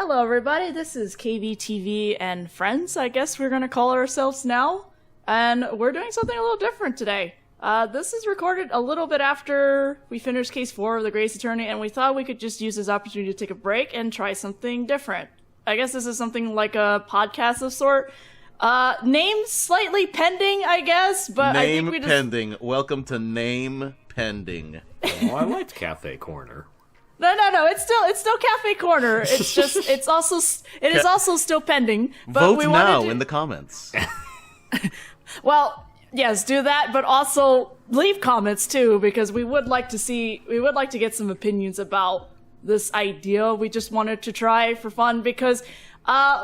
Hello everybody, this is KBTV and Friends, I guess we're gonna call ourselves now. And we're doing something a little different today. This is recorded a little bit after we finished Case 4 of the Greatest Attorney, and we thought we could just use this opportunity to take a break and try something different. I guess this is something like a podcast of sort. Name slightly pending, I guess, but I think we just... pending. Welcome to Name Pending. Oh, I liked Cafe Corner. No. It's still Cafe Corner. It's just it is also still pending. But Vote we now wanted in the comments. Well, yes, do that, but also leave comments too, because we would like to get some opinions about this idea. We just wanted to try for fun because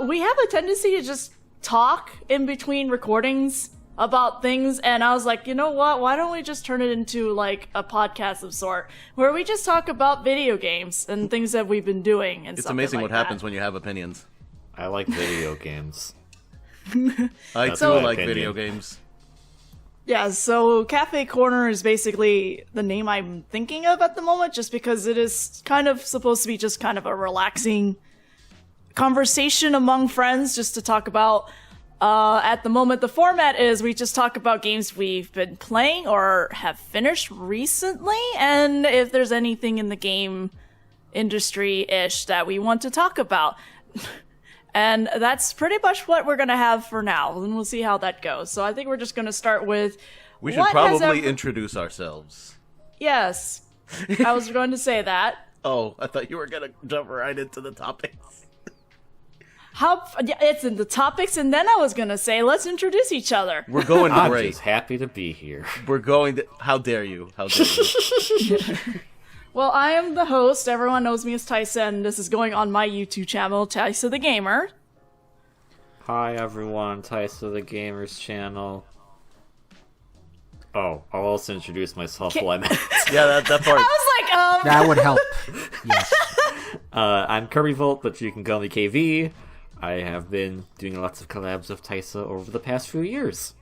we have a tendency to just talk in between recordings about things, and I was like, you know what, why don't we just turn it into like a podcast of sort where we just talk about video games and things that we've been doing. And it's amazing what happens when you have opinions. I like video games. I That's too my like opinion. video games. Yeah, so Cafe Corner is basically the name I'm thinking of at the moment, just because it is kind of supposed to be just kind of a relaxing conversation among friends, just to talk about. At the moment, the format is we just talk about games we've been playing or have finished recently, and if there's anything in the game industry-ish that we want to talk about. And that's pretty much what we're going to have for now, and we'll see how that goes. So I think we're just going to start with... We should probably introduce ourselves. Yes, I was going to say that. Oh, I thought you were going to jump right into the topics. It's in the topics, and then I was going to say, let's introduce each other. We're going I'm great. just happy to be here. We're going to... How dare you? How dare you? Well, I am the host. Everyone knows me as Taisa, and this is going on my YouTube channel, Taisa the Gamer. Hi everyone, Taisa the Gamer's channel. Oh, I'll also introduce myself while I'm at it. Yeah, that part. I was like, That would help. Yes. I'm KirbyVolt, but you can call me KV. I have been doing lots of collabs with Taisa over the past few years.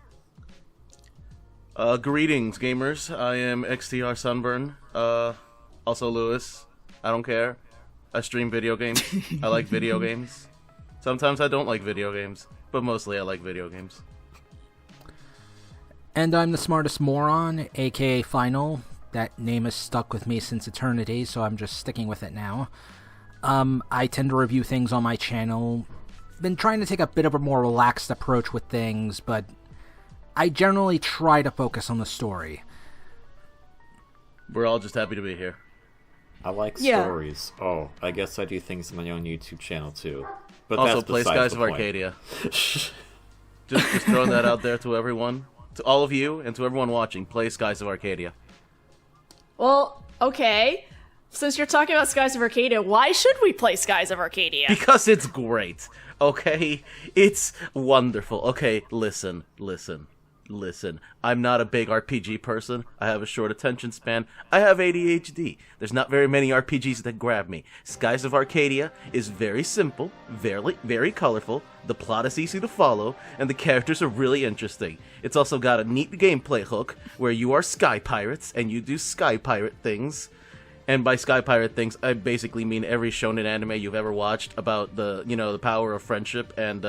Greetings, gamers. I am XTRSunburn. Also Lewis. I don't care. I stream video games. I like video games. Sometimes I don't like video games, but mostly I like video games. And I'm the smartest moron, aka Final. That name has stuck with me since eternity, so I'm just sticking with it now. I tend to review things on my channel. Been trying to take a bit of a more relaxed approach with things, but I generally try to focus on the story. We're all just happy to be here. I like stories. Oh, I guess I do things on my own YouTube channel too. But Also, that's play besides Skies the of point. Arcadia. just throwing that out there to everyone. To all of you, and to everyone watching, play Skies of Arcadia. well, okay. Since you're talking about Skies of Arcadia, why should we play Skies of Arcadia? Because it's great, okay? It's wonderful. Okay, listen. I'm not a big RPG person. I have a short attention span. I have ADHD. There's not very many RPGs that grab me. Skies of Arcadia is very simple, very colorful, the plot is easy to follow, and the characters are really interesting. It's also got a neat gameplay hook where you are sky pirates and you do sky pirate things. And by sky pirate things, I basically mean every shonen anime you've ever watched about the power of friendship and,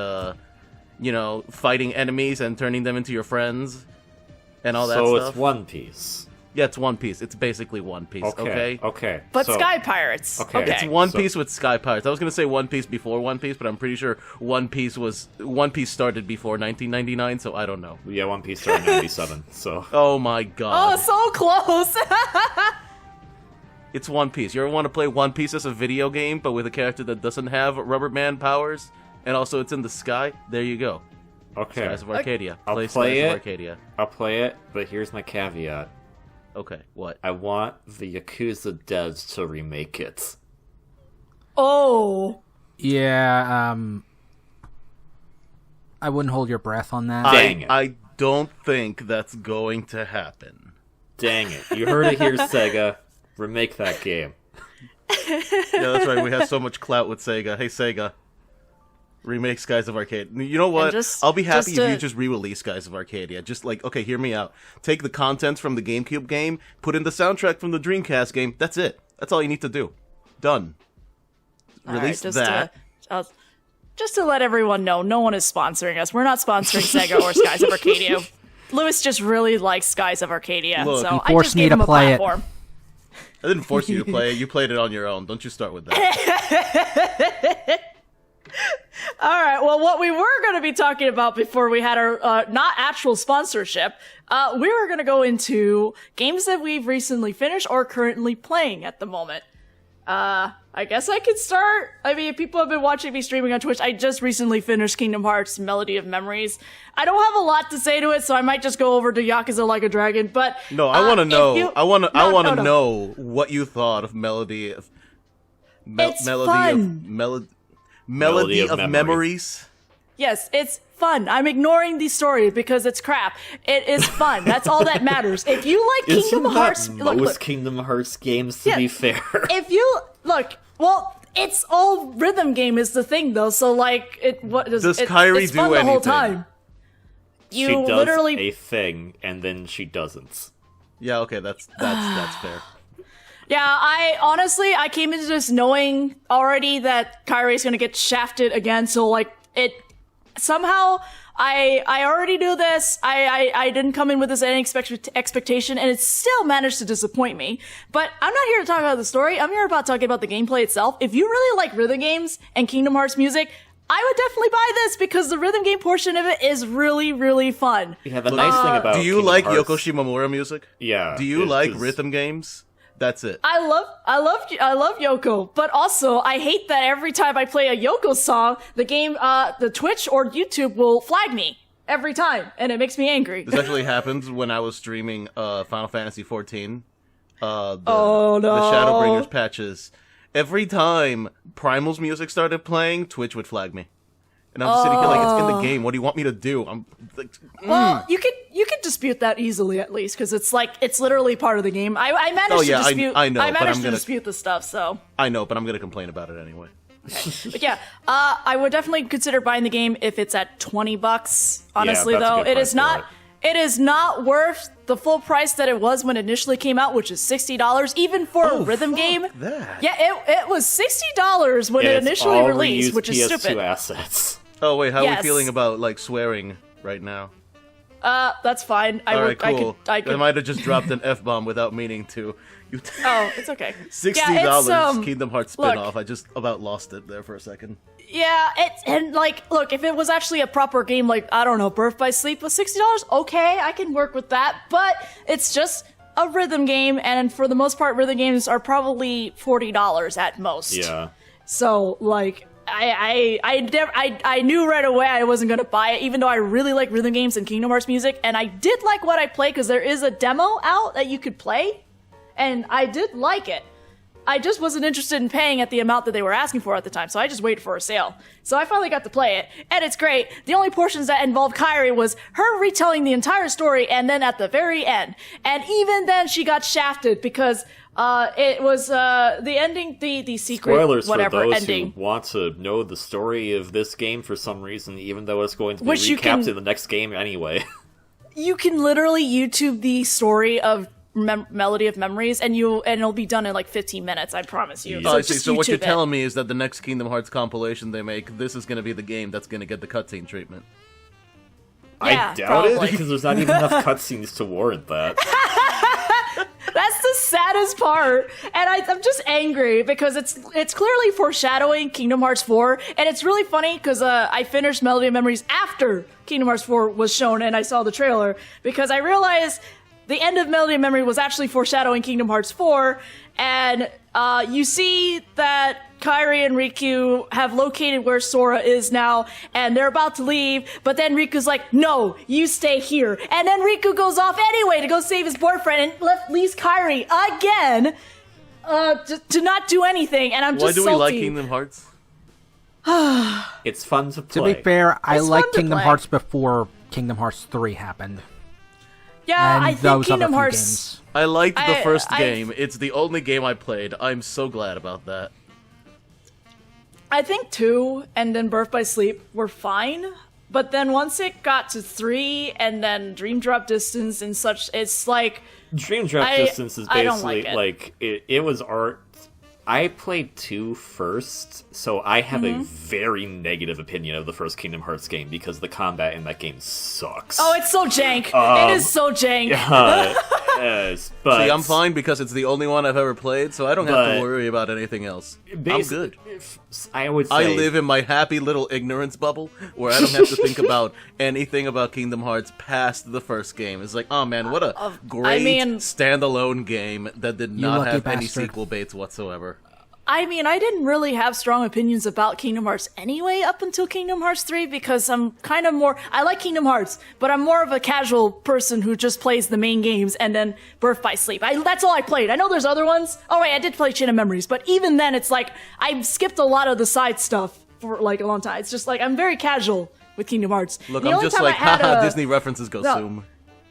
fighting enemies and turning them into your friends and all that stuff. So it's One Piece. Yeah, it's One Piece. It's basically One Piece, okay? Okay. But so, Sky Pirates. Okay. Okay. It's One Piece with sky pirates. I was going to say One Piece before One Piece, but I'm pretty sure One Piece started before 1999, so I don't know. Yeah, One Piece started in 97, so... Oh my god. Oh, so close! It's One Piece. You ever want to play One Piece as a video game, but with a character that doesn't have Rubber Man powers, and also it's in the sky? There you go. Okay. Skies of Arcadia. I'll Play play Skies it. of Arcadia. I'll play it, but here's my caveat. Okay, what? I want the Yakuza devs to remake it. Oh. Yeah, I wouldn't hold your breath on that. Dang it. I don't think that's going to happen. Dang it. You heard it here, Sega. Remake that game. Yeah, that's right. We have so much clout with Sega. Hey, Sega. Remake Skies of Arcadia. You know what? I'll be happy if you just re-release Skies of Arcadia. Just like, okay, hear me out. Take the contents from the GameCube game, put in the soundtrack from the Dreamcast game. That's it. That's all you need to do. Done. Release that. just to let everyone know, no one is sponsoring us. We're not sponsoring Sega or Skies of Arcadia. Lewis just really likes Skies of Arcadia, Look, so I forced just me gave to him a play it. platform. I didn't force you to play it. You played it on your own. Don't you start with that. All right, well, what we were going to be talking about before we had our not actual sponsorship, we were going to go into games that we've recently finished or currently playing at the moment. I guess I could start. I mean, people have been watching me streaming on Twitch. I just recently finished Kingdom Hearts Melody of Memories. I don't have a lot to say to it, so I might just go over to Yakuza Like a Dragon, but... No, I want to know. I want to know what you thought of Melody of... Melody of Memories. Yes, it's fun. I'm ignoring the story because it's crap. It is fun. That's all that matters. If you like Kingdom Hearts... Most Kingdom Hearts games, to be fair. If you... Look, well, it's all rhythm game is the thing, though, so, like, does Kairi it's do fun anything? The whole time. She does literally... a thing, and then she doesn't. Yeah, okay, that's fair. Yeah, I came into this knowing already that Kairi's gonna get shafted again, so, like, somehow, I already knew this, I didn't come in with this any expectation, and it still managed to disappoint me. But I'm not here to talk about the story, I'm here about talking about the gameplay itself. If you really like rhythm games and Kingdom Hearts music, I would definitely buy this because the rhythm game portion of it is really, really fun. Yeah, the nice thing about Do you Kingdom like Hearts, Yoko Shimomura music? Yeah. Do you like rhythm games? That's it. I love Yoko, but also I hate that every time I play a Yoko song, the game, the Twitch or YouTube will flag me every time, and it makes me angry. This actually happened when I was streaming Final Fantasy XIV. The Shadowbringers patches. Every time Primal's music started playing, Twitch would flag me. And I'm just sitting here like, it's in the game. What do you want me to do? I'm like, Well, you could dispute that easily at least because it's like it's literally part of the game. I managed to dispute. I know, I but managed I'm to gonna- dispute the stuff. So, I know, but I'm gonna complain about it anyway. but yeah, I would definitely consider buying the game if it's at $20. Honestly, that's a though, good it price is for not. it. It is not worth the full price that it was when it initially came out, which is $60, even for a rhythm game. That. Yeah, it was $60 when it It's initially all released, reused which is PS2 stupid. assets. Oh wait, how are Yes. we feeling about like swearing right now? That's fine. All right, cool. I could. might have just dropped an F-bomb without meaning to. You Oh, it's okay. $60 Yeah, it's, Kingdom Hearts look. spin-off. I just about lost it there for a second. Yeah, and like, look, if it was actually a proper game, like, I don't know, Birth by Sleep was $60, okay, I can work with that, but it's just a rhythm game, and for the most part, rhythm games are probably $40 at most. Yeah. So, like, I knew right away I wasn't gonna buy it, even though I really like rhythm games and Kingdom Hearts music, and I did like what I played, because there is a demo out that you could play, and I did like it. I just wasn't interested in paying at the amount that they were asking for at the time, so I just waited for a sale. So I finally got to play it, and it's great. The only portions that involved Kairi was her retelling the entire story, and then at the very end. And even then, she got shafted, because it was the ending, the secret, Spoilers whatever, for those ending. who want to know the story of this game for some reason, even though it's going to be Which you recapped can- in the next game anyway. You can literally YouTube the story of Melody of Memories, and it'll be done in like 15 minutes. I promise you. Yeah. Oh, I see. just So what you're YouTube it. telling me is that the next Kingdom Hearts compilation they make, this is going to be the game that's going to get the cutscene treatment. Yeah, I doubt probably. it, because there's not even enough cutscenes to warrant that. That's the saddest part, and I'm just angry because it's clearly foreshadowing Kingdom Hearts 4, and it's really funny because I finished Melody of Memories after Kingdom Hearts 4 was shown, and I saw the trailer because I realized the end of Melody of Memory was actually foreshadowing Kingdom Hearts 4, and you see that Kairi and Riku have located where Sora is now, and they're about to leave, but then Riku's like, no, you stay here. And then Riku goes off anyway to go save his boyfriend and leaves Kairi again to not do anything, and I'm Why just do we salty. like Kingdom Hearts? It's fun to To play. be fair, I It's liked fun to Kingdom play. Hearts before Kingdom Hearts 3 happened. Yeah, And I think those Kingdom other few Hearts... games. I liked the I- first I- game. It's the only game I played. I'm so glad about that. I think 2 and then Birth by Sleep were fine, but then once it got to 3 and then Dream Drop Distance and such, it's like... Dream Drop I- Distance is I don't basically like it. it was art I played 2 first, so I have a very negative opinion of the first Kingdom Hearts game because the combat in that game sucks. Oh, it's so jank. It is so jank. Yes, but See, I'm fine because it's the only one I've ever played, so I don't have to worry about anything else. I'm good. I would say I live in my happy little ignorance bubble where I don't have to think about anything about Kingdom Hearts past the first game. It's like, oh man, what a great standalone game that did not have any sequel baits whatsoever. I mean, I didn't really have strong opinions about Kingdom Hearts anyway up until Kingdom Hearts 3 because I'm kind of more... I like Kingdom Hearts, but I'm more of a casual person who just plays the main games and then Birth by Sleep. That's all I played. I know there's other ones. Oh, wait, I did play Chain of Memories, but even then, it's like I skipped a lot of the side stuff for like a long time. It's just like I'm very casual with Kingdom Hearts. Look, I'm just like, haha, Disney references go soon.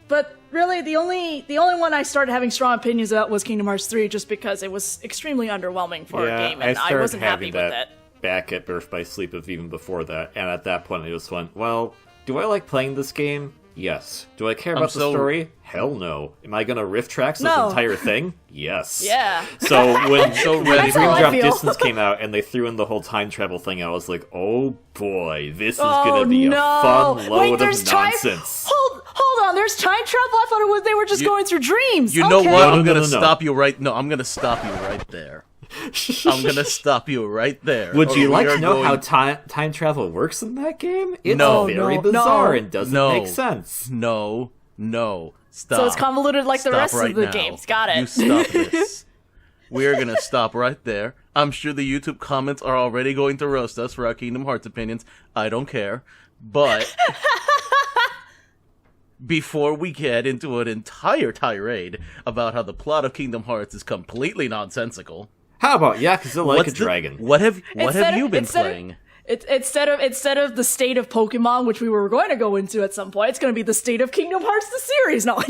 But really, the only one I started having strong opinions about was Kingdom Hearts 3, just because it was extremely underwhelming for a game, and I wasn't happy with it. Back at Birth by Sleep of even before that, and at that point I just went, well, do I like playing this game? Yes. Do I care about the story? Hell no. Am I gonna riff tracks this entire thing? Yes. Yeah. So when Dream Drop feel. Distance came out and they threw in the whole time travel thing, I was like, oh boy, this is gonna be a fun load of nonsense. Hold on, there's time travel? I thought they were just going through dreams. You know what? I'm gonna stop you right... No, I'm gonna stop you right there. I'm gonna stop you right there. Would you like to know how time travel works in that game? It's very bizarre and doesn't make sense. No. Stop. So it's convoluted like the rest right of the now. games. Got it. You stop this. We're gonna stop right there. I'm sure the YouTube comments are already going to roast us for our Kingdom Hearts opinions. I don't care. But... before we get into an entire tirade about how the plot of Kingdom Hearts is completely nonsensical... How about Yakuza Like a Dragon? What have you been playing? Instead of the state of Pokemon, which we were going to go into at some point, it's going to be the state of Kingdom Hearts the series. No,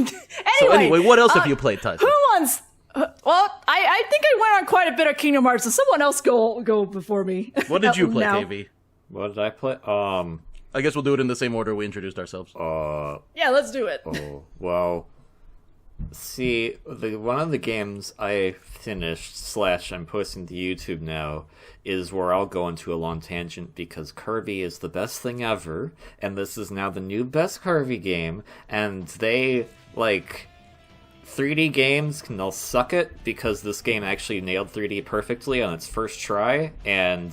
anyway, what else have you played, Taisa? Who wants? Well, I think I went on quite a bit of Kingdom Hearts, so someone else go before me. What did you play, KV? What did I play? I guess we'll do it in the same order we introduced ourselves. Yeah, let's do it. Oh, well... See, one of the games I finished / I'm posting to YouTube now is where I'll go into a long tangent because Kirby is the best thing ever, and this is now the new best Kirby game, and they, 3D games can all suck it because this game actually nailed 3D perfectly on its first try, and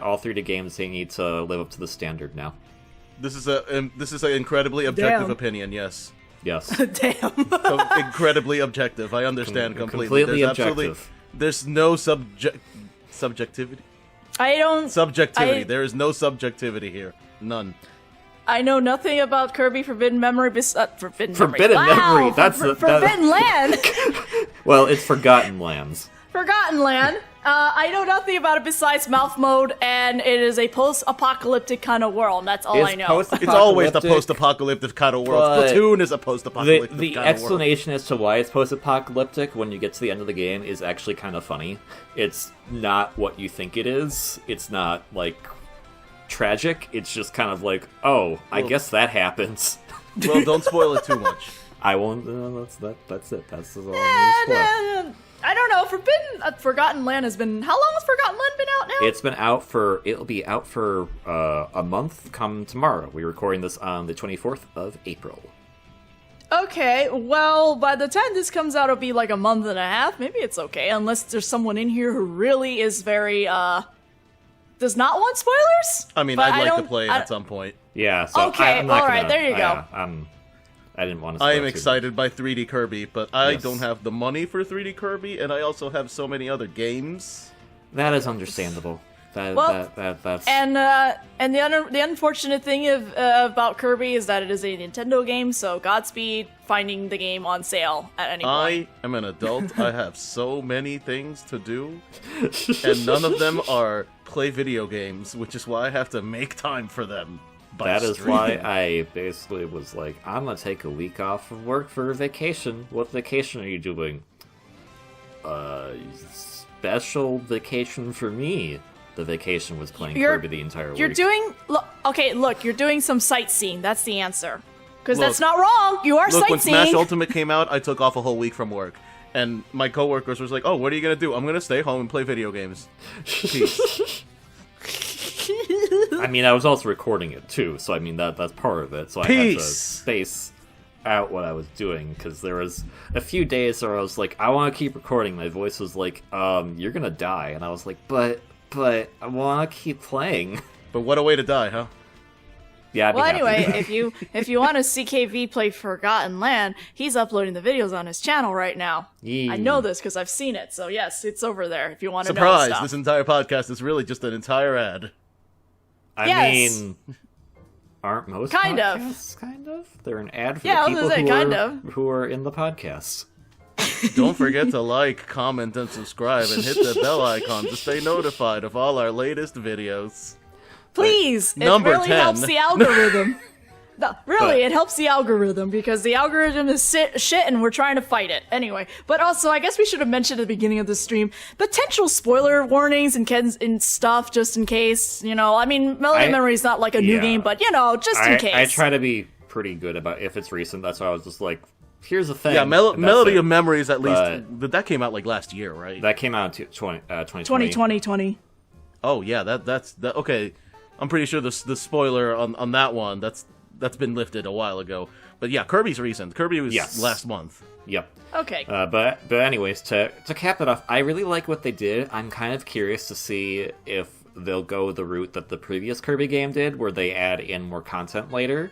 all 3D games, they need to live up to the standard now. This is an incredibly objective opinion, yes. Yes. Damn. Incredibly objective. I understand completely. Completely objective. There's no subjectivity. Subjectivity. There is no subjectivity here. None. I know nothing about Kirby Forbidden Memory. Forbidden Memory. That's Forbidden Land. Well, it's Forgotten Lands. Forgotten Land. I know nothing about it besides mouth mode, and it is a post-apocalyptic kind of world. And that's all I know. It's always the post-apocalyptic kind of world. Splatoon is a post-apocalyptic kind of world. The explanation as to why it's post-apocalyptic when you get to the end of the game is actually kind of funny. It's not what you think it is. It's not, tragic. It's just kind of I guess that happens. Well, don't spoil it too much. I won't. That's it. That's all I'm going to spoil. I don't know. Forgotten Land has been... How long has Forgotten Land been out now? It's been out for... It'll be out for a month come tomorrow. We're recording this on the 24th of April. Okay, well, by the time this comes out, it'll be a month and a half. Maybe it's okay, unless there's someone in here who really is very, does not want spoilers? I mean, I'd like to play it at some point. Yeah, so okay, alright, there you go. I didn't want to I am excited by 3D Kirby, but I don't have the money for 3D Kirby, and I also have so many other games. That is understandable. That's... And the unfortunate thing about Kirby is that it is a Nintendo game, so Godspeed finding the game on sale at any point. I am an adult. I have so many things to do, and none of them are play video games, which is why I have to make time for them. That is why I basically was like, I'm gonna take a week off from work for a vacation. What vacation are you doing? Special vacation for me. The vacation was playing Kirby the entire week. You're doing some sightseeing. That's the answer. Because that's not wrong. You are sightseeing. When Smash Ultimate came out, I took off a whole week from work. And my coworkers was like, "Oh, what are you gonna do?" "I'm gonna stay home and play video games." Peace. I mean, I was also recording it too, so I mean that's part of it. So I had to space out what I was doing because there was a few days where I was like, I want to keep recording. My voice was like, "You're gonna die," and I was like, "But I want to keep playing." But what a way to die, huh? Yeah. Well, anyway, if you want to see KV play Forgotten Land, he's uploading the videos on his channel right now. Yeah. I know this because I've seen it. So yes, it's over there. If you want to know Surprise! stuff. This entire podcast is really just an entire ad. I Yes. mean, aren't most Kind of. podcasts kind of? They're an ad for Yeah, I the was people gonna say, who are in the podcast. Don't forget to like, comment, and subscribe, and hit the bell icon to stay notified of all our latest videos. Please, it Number really 10. helps the algorithm. No, really, it helps the algorithm because the algorithm is shit and we're trying to fight it. Anyway, but also, I guess we should have mentioned at the beginning of the stream, potential spoiler warnings and stuff just in case, you know. I mean, Melody of Memory is not like a new game, but, you know, just in case. I try to be pretty good about if it's recent. That's why I was just like, here's the thing. Yeah, Melody of Memory is at least... But that came out like last year, right? that came out in 2020. 2020. Oh, yeah, that's... Okay, I'm pretty sure the spoiler on that one, that's been lifted a while ago. But yeah, Kirby's recent. Kirby was last month. Yep. Okay. But anyways, to cap it off, I really like what they did. I'm kind of curious to see if they'll go the route that the previous Kirby game did, where they add in more content later.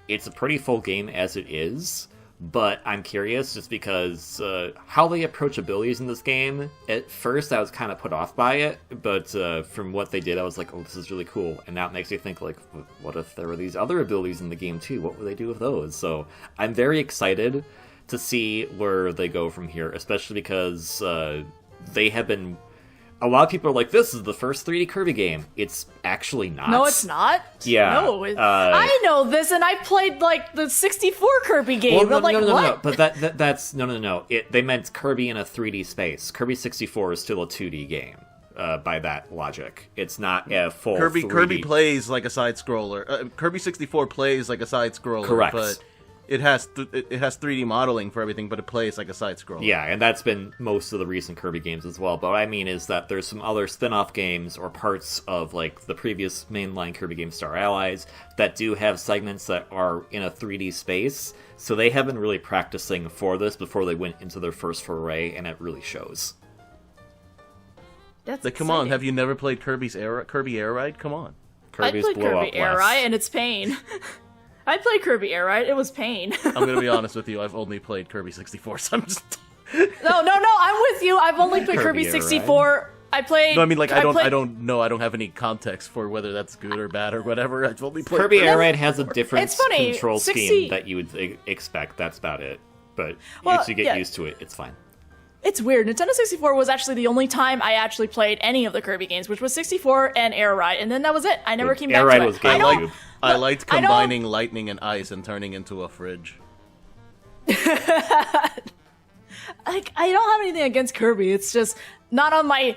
It's a pretty full game as it is, but I'm curious just because how they approach abilities in this game. At first, I was kind of put off by it, but from what they did, I was like, "Oh, this is really cool." And now it makes me think, like, what if there were these other abilities in the game too? What would they do with those? So I'm very excited to see where they go from here, especially because they have been. A lot of people are like, "This is the first 3D Kirby game." It's actually not. No, it's not. Yeah. No, I know this, and I played like the 64 Kirby game. Well, what? No. But that's no. They meant Kirby in a 3D space. Kirby 64 is still a 2D game. By that logic, it's not a full Kirby 3D. Kirby plays like a side scroller. Kirby 64 plays like a side scroller. Correct. But it has 3D modeling for everything, but it plays like a side scroller. Yeah, and that's been most of the recent Kirby games as well. But what I mean is that there's some other spin-off games or parts of like the previous mainline Kirby game Star Allies that do have segments that are in a 3D space. So they have been really practicing for this before they went into their first foray, and it really shows. That's Come on, have you never played Kirby Air Ride? Come on. Kirby's I played blow Kirby up Air less. Ride, and it's pain. I played Kirby Air Ride. It was pain. I'm gonna be honest with you. I've only played Kirby 64, so I'm just. No, I'm with you. I've only played Kirby Kirby Air 64. I played. No, I mean, like, I don't know. I don't have any context for whether that's good or bad or whatever. I've only played Kirby Air Ride has a different It's funny, control 60 scheme that you would expect. That's about it. But Well, if you get yeah. used to it, it's fine. It's weird. Nintendo 64 was actually the only time I actually played any of the Kirby games, which was 64 and Air Ride, and then that was it. I never came back Air to Ride it. was GameCube. I liked I don't- combining lightning and ice and turning into a fridge. Like, I don't have anything against Kirby. It's just not on my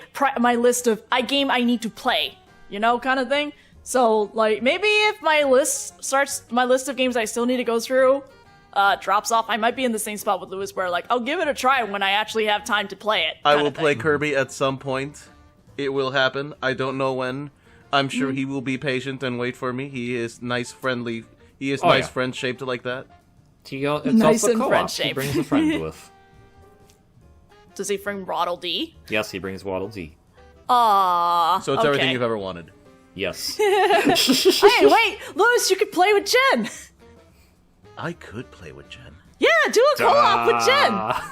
list of game I need to play, you know, kind of thing. So, like, maybe if my list of games I still need to go through drops off, I might be in the same spot with Lewis where, like, I'll give it a try when I actually have time to play it. I will play Kirby at some point. It will happen. I don't know when. I'm sure he will be patient and wait for me. He is nice, friendly. He is nice, yeah. friend shaped like that. It's Nice also and co-op. friendship. He brings a friend with. Does he bring Waddle Dee? Yes, he brings Waddle Dee. Aww. So it's everything you've ever wanted. Yes. Hey, wait! Lewis, you could play with Jen! I could play with Jen. Yeah, do a co-op with Jen!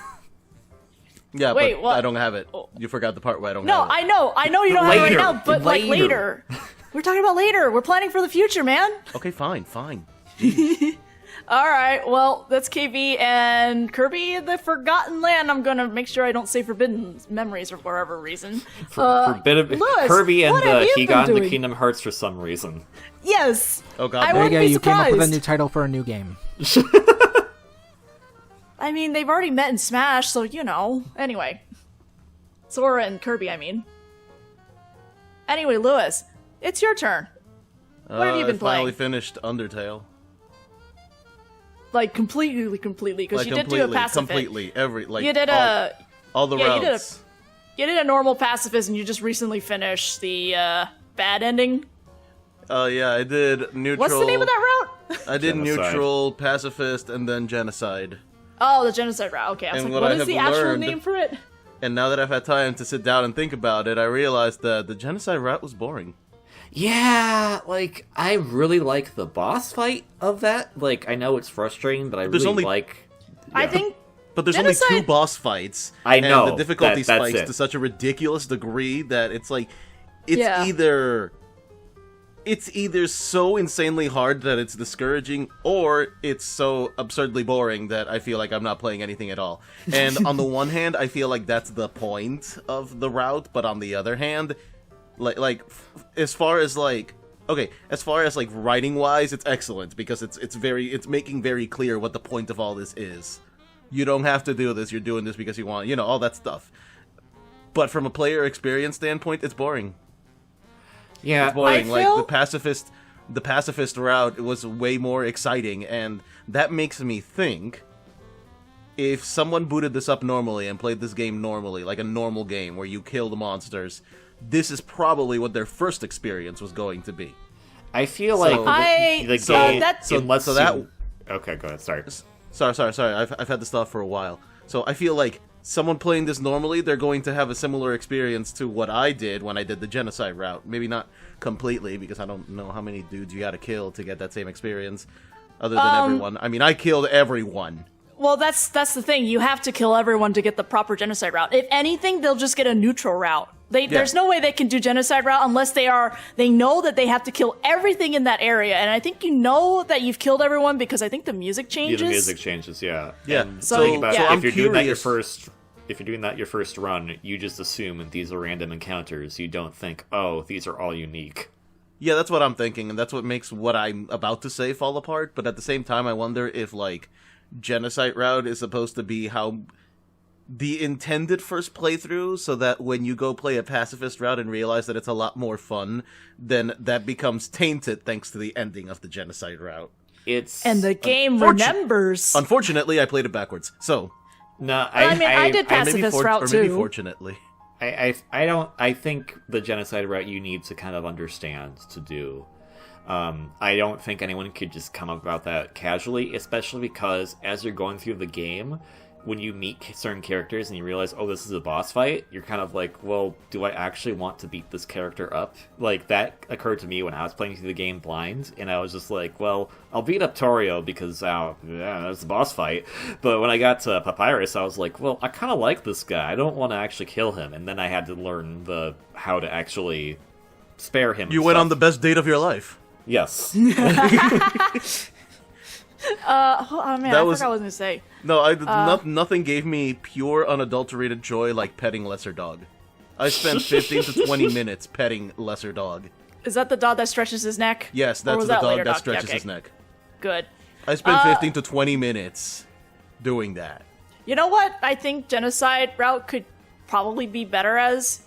Yeah, Wait, but what? I don't have it. You forgot the part where I don't No, have it. I know you don't have it right Later. now, but like later. We're talking about later. We're planning for the future, man. Okay, fine. All right, well, that's KV and Kirby the Forgotten Land. I'm gonna make sure I don't say Forbidden Memories for whatever reason. Lewis, Kirby and what have you he been got into doing? Kingdom Hearts for some reason. Yes. Oh god. I There you wouldn't go. be You came up with a surprised. new title for a new game. I mean, they've already met in Smash, so you know. Anyway, Sora and Kirby, I mean. Anyway, Lewis, it's your turn. What have you been I finally playing? finished Undertale. like completely, because Like you did do a pacifist. completely, You did all the yeah, routes. you did a normal pacifist, and you just recently finished the bad ending. Oh yeah, I did neutral. What's the name of that route? I did Genocide. neutral, pacifist, and then genocide. Oh, the genocide route. Okay, I was And like, what what I is have the actual learned- name for it? And now that I've had time to sit down and think about it, I realized that the genocide route was boring. Yeah, like, I really like the boss fight of that. Like, I know it's frustrating, but I There's really only- like... I yeah. think But there's only Genocide- 2 boss fights. I know, And the difficulty that's spikes it. to such a ridiculous degree that it's like... It's Yeah. either so insanely hard that it's discouraging, or it's so absurdly boring that I feel like I'm not playing anything at all. And on the one hand, I feel like that's the point of the route, but on the other hand, as far as writing wise, it's excellent because it's making very clear what the point of all this is. You don't have to do this, you're doing this because you want, all that stuff. But from a player experience standpoint, it's boring. Yeah, It's boring. I feel- Like the pacifist route was way more exciting, and that makes me think if someone booted this up normally and played this game normally, like a normal game where you kill the monsters, this is probably what their first experience was going to be. I feel like the so- game... that's- unless so that- you- Okay, go ahead, sorry. Sorry. I've had this thought for a while. So I feel like someone playing this normally, they're going to have a similar experience to what I did when I did the genocide route. Maybe not completely, because I don't know how many dudes you gotta kill to get that same experience, other than everyone. I mean, I killed everyone. Well, that's the thing. You have to kill everyone to get the proper genocide route. If anything, they'll just get a neutral route. There's no way they can do genocide route unless they know that they have to kill everything in that area. And I think you know that you've killed everyone because I think the music Yeah, changes. the music changes, yeah. Yeah. And So, think about yeah. it, I'm if you're doing that curious. if you're doing that your first run, you just assume that these are random encounters. You don't think, oh, these are all unique. Yeah, that's what I'm thinking, and that's what makes what I'm about to say fall apart. But at the same time, I wonder if, genocide route is supposed to be how the intended first playthrough, so that when you go play a pacifist route and realize that it's a lot more fun, then that becomes tainted thanks to the ending of the genocide route. It's And the game Unfortunate- remembers. Unfortunately, I played it backwards, so... no. I did Or maybe pacifist route or maybe too. fortunately. I think the genocide route you need to kind of understand to do. I don't think anyone could just come up about that casually, especially because as you're going through the game, when you meet certain characters and you realize, oh, this is a boss fight, you're kind of like, well, do I actually want to beat this character up? Like, that occurred to me when I was playing through the game blind, and I was just like, well, I'll beat up Torio because, yeah, that's the boss fight. But when I got to Papyrus, I was like, well, I kind of like this guy. I don't want to actually kill him. And then I had to learn how to actually spare him. You went on the best date of your life. Yes. Oh man, That I was- forgot what I was gonna say. No, nothing gave me pure, unadulterated joy like petting Lesser Dog. I spent 15 to 20 minutes petting Lesser Dog. Is that the dog that stretches his neck? Yes, Or that's was the that dog later that dog? stretches Okay, his neck. Good. I spent 15 to 20 minutes doing that. You know what? I think genocide route could probably be better as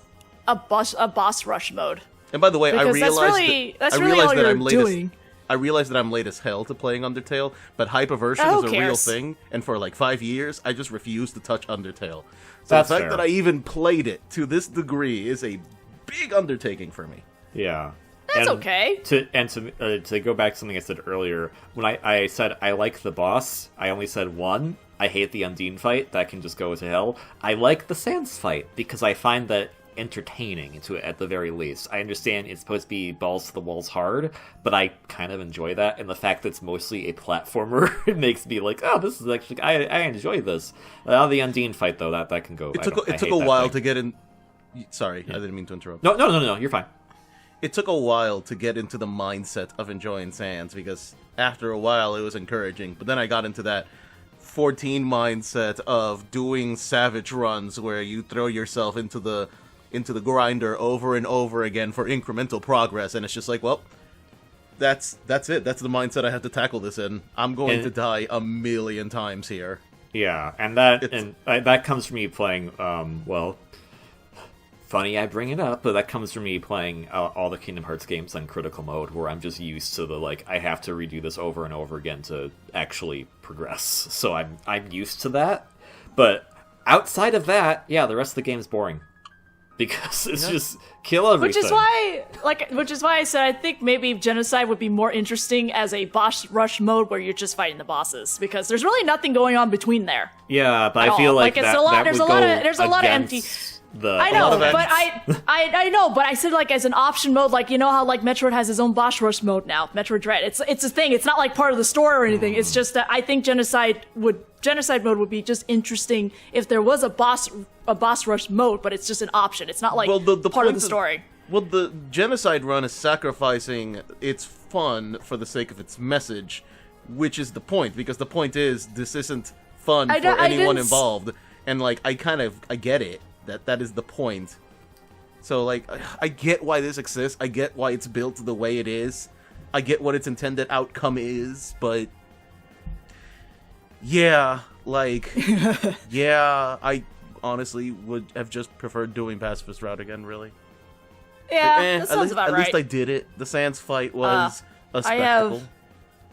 a boss rush mode. And by the way, I Because that's realized really- that's I really realized all that you're I'm late doing. I realized that I'm late as hell to playing Undertale, but hyperversion Oh, is a who real cares? thing, and for 5 years, I just refused to touch Undertale. So That's the fact fair. that I even played it to this degree is a big undertaking for me. Yeah. That's okay. To go back to something I said earlier, when I said I like the boss, I only said one. I hate the Undine fight. That can just go to hell. I like the Sans fight because I find that entertaining to it at the very least. I understand it's supposed to be balls to the walls hard, but I kind of enjoy that, and the fact that it's mostly a platformer it makes me like, oh, this is actually I enjoy this. The Undine fight though, that can go. It took a while to get in. Sorry, I didn't mean to interrupt. No, you're fine. It took a while to get into the mindset of enjoying Sans, because after a while it was encouraging, but then I got into that 14 mindset of doing savage runs where you throw yourself into the grinder over and over again for incremental progress, and it's just like, well, that's it. That's the mindset I have to tackle this in. I'm going to die a million times here. Yeah, and that comes from me playing funny I bring it up, but that comes from me playing all the Kingdom Hearts games on critical mode, where I'm just used to the, like, I have to redo this over and over again to actually progress. So I'm used to that. But outside of that, yeah, the rest of the game's boring. Because it's just kill everything. Which is why I said I think maybe Genocide would be more interesting as a boss rush mode where you're just fighting the bosses, because there's really nothing going on between there. Yeah, but I feel like it's that, a lot. that There's would a lot go of there's a lot of empty. I know, but I know, but I said like as an option mode, like you know how like Metroid has his own boss rush mode now, Metroid Dread. It's a thing. It's not like part of the story or anything. It's just that I think Genocide mode would be just interesting if there was a boss rush mode, but it's just an option. It's not like the part of the story. Well, the Genocide run is sacrificing its fun for the sake of its message, which is the point, because the point is this isn't fun for anyone involved, and like I get it. That is the point. So, like, I get why this exists. I get why it's built the way it is. I get what its intended outcome is, but... Yeah, like... yeah, I honestly would have just preferred doing Pacifist Route again, really. Yeah, that sounds about right. At least I did it. The Sans fight was a spectacle.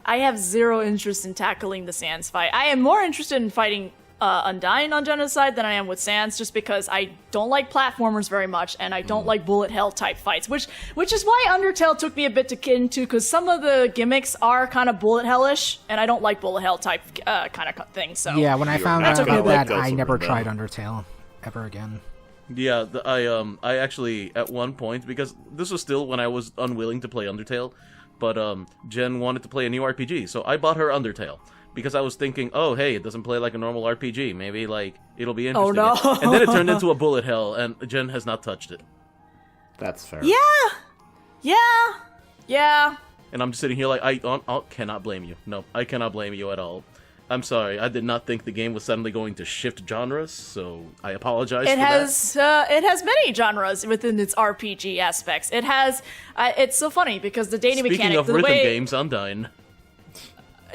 I have zero interest in tackling the Sans fight. I am more interested in fighting... Undying on Genocide than I am with Sans, just because I don't like platformers very much, and I don't like bullet hell type fights, which is why Undertale took me a bit to get into, because some of the gimmicks are kind of bullet hellish, and I don't like bullet hell type kind of things. So yeah, when I found out okay. that, I never tried Undertale ever again. Yeah, I actually at one point, because this was still when I was unwilling to play Undertale, but Jen wanted to play a new RPG, so I bought her Undertale. Because I was thinking, oh, hey, it doesn't play like a normal RPG. Maybe, like, it'll be interesting. Oh, no. And then it turned into a bullet hell, and Jen has not touched it. That's fair. Yeah. And I'm just sitting here like, I cannot blame you. No, I cannot blame you at all. I'm sorry, I did not think the game was suddenly going to shift genres, so I apologize for that. It has many genres within its RPG aspects. It has, it's so funny, because the dating mechanic... Speaking of rhythm games, Undyne.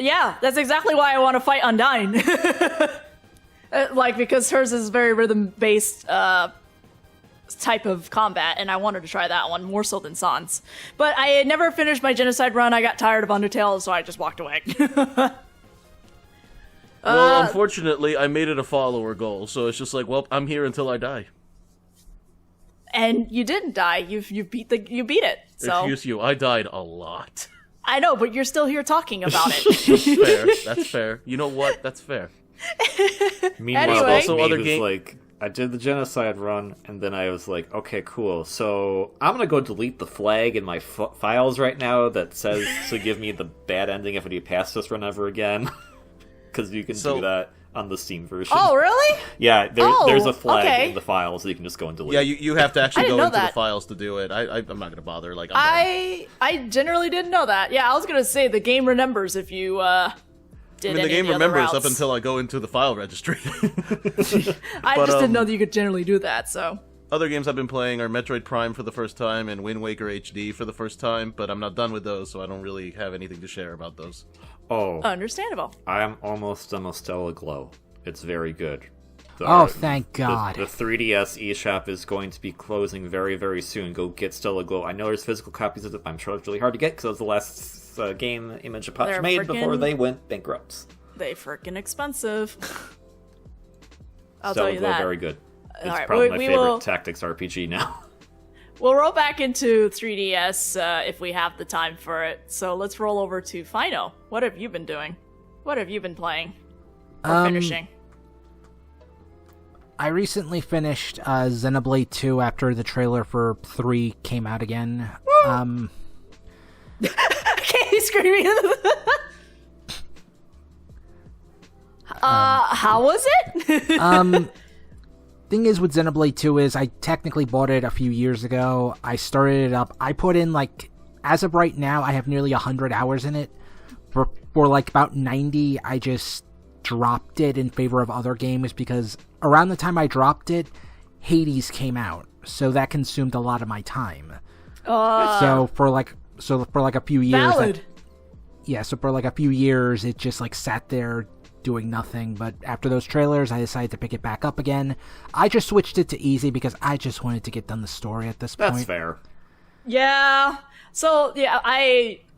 Yeah, that's exactly why I want to fight Undyne. Because hers is very rhythm-based type of combat, and I wanted to try that one more so than Sans. But I had never finished my Genocide run. I got tired of Undertale, so I just walked away. Well, unfortunately, I made it a follower goal, so it's just like, well, I'm here until I die. And you didn't die. You beat it. So. Excuse you, I died a lot. I know, but you're still here talking about it. That's fair. You know what? That's fair. Meanwhile, anyway. also other game, like, I did the Genocide run, and then I was like, okay, cool. So I'm gonna go delete the flag in my files right now that says to give me the bad ending if I do pass this run ever again, because you can do that on the Steam version. Oh, really? Yeah, there's a flag in the files that you can just go and delete. Yeah, you have to actually go into the files to do it. I'm not gonna bother. Like, I generally didn't know that. Yeah, I was gonna say the game remembers if you did. The game remembers up until I go into the file registry. I just didn't know that you could generally do that. So other games I've been playing are Metroid Prime for the first time and Wind Waker HD for the first time, but I'm not done with those, so I don't really have anything to share about those. Oh, understandable. I am almost done with Stella Glow. It's very good. Thank God. The 3DS eShop is going to be closing very, very soon. Go get Stella Glow. I know there's physical copies of it, but I'm sure it's really hard to get because it was the last game Image Punch made before they went bankrupt. They frickin' expensive. I'll Stella tell you Glow, that. Very good. It's right, probably my favorite tactics RPG now. We'll roll back into 3DS if we have the time for it. So let's roll over to Fino. What have you been doing? What have you been playing? Or finishing? I recently finished Xenoblade 2 after the trailer for 3 came out again. Okay, screaming. How was it? Thing is with Xenoblade 2 is I technically bought it a few years ago. I started it up. I put in, like, as of right now, I have nearly 100 hours in it. For like about 90, I just dropped it in favor of other games because around the time I dropped it, Hades came out. So that consumed a lot of my time. So for like a few years... Valid. So for like a few years, it just like sat there doing nothing, but after those trailers, I decided to pick it back up again. I just switched it to easy because I just wanted to get done the story at this point. That's fair. Yeah. So yeah,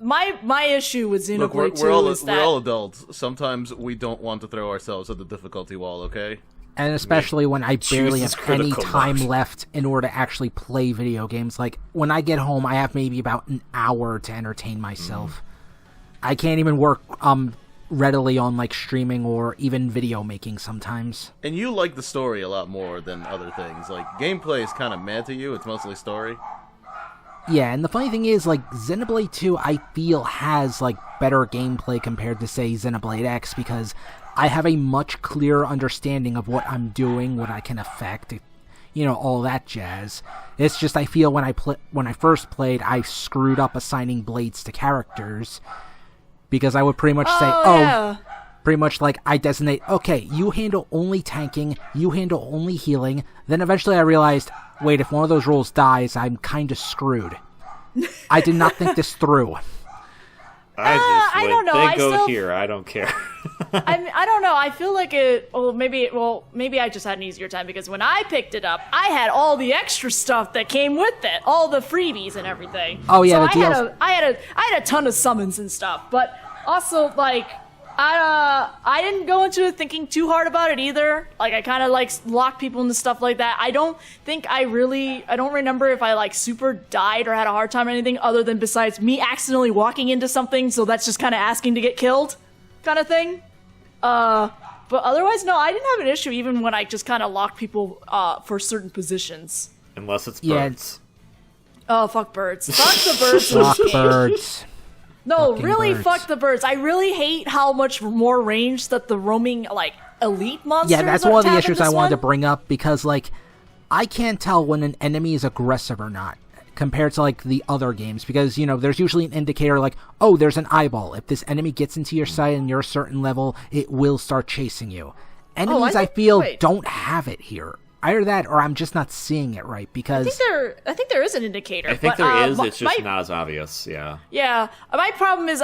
my issue with Xenoblade 2 is that we're all adults. Sometimes we don't want to throw ourselves at the difficulty wall. Okay. And especially when I barely Jesus have any critical time mode. left in order to actually play video games. Like, when I get home, I have maybe about an hour to entertain myself. I can't even work readily on, like, streaming or even video making sometimes. And you like the story a lot more than other things. Like, gameplay is kind of mad to you. It's mostly story. Yeah, and the funny thing is, like, Xenoblade 2, I feel, has, like, better gameplay compared to, say, Xenoblade X, because I have a much clearer understanding of what I'm doing, what I can affect, you know, all that jazz. It's just I feel when I first played, I screwed up assigning blades to characters, because I would pretty much say, yeah. pretty much like I designate, okay, you handle only tanking, you handle only healing. Then eventually I realized, wait, if one of those roles dies, I'm kind of screwed. I did not think this through. I don't know. They go here. I don't care. I don't know. I feel like it. Maybe I just had an easier time because when I picked it up, I had all the extra stuff that came with it, all the freebies and everything. Oh yeah, so the I had a ton of summons and stuff, but also like I didn't go into it thinking too hard about it either. Like I kind of like locked people into stuff like that. I don't remember if I like super died or had a hard time or anything other than besides me accidentally walking into something. So that's just kind of asking to get killed, kind of thing. But otherwise, no, I didn't have an issue even when I just kind of locked people for certain positions. Unless it's Yeah. birds. Oh, fuck birds. Fuck the birds. in Fuck this game. birds. No, Fucking really, birds. fuck the birds. I really hate how much more range that the roaming, like, elite monsters Yeah, that's one of the have in issues I this wanted to one. bring up, because, like, I can't tell when an enemy is aggressive or not, compared to, like, the other games, because, you know, there's usually an indicator like, oh, there's an eyeball. If this enemy gets into your sight and you're a certain level, it will start chasing you. Enemies, I feel, don't have it here. Either that, or I'm just not seeing it right, because... I think there is an indicator. I think but, there is. It's just my- not as obvious. Yeah. Yeah, my problem is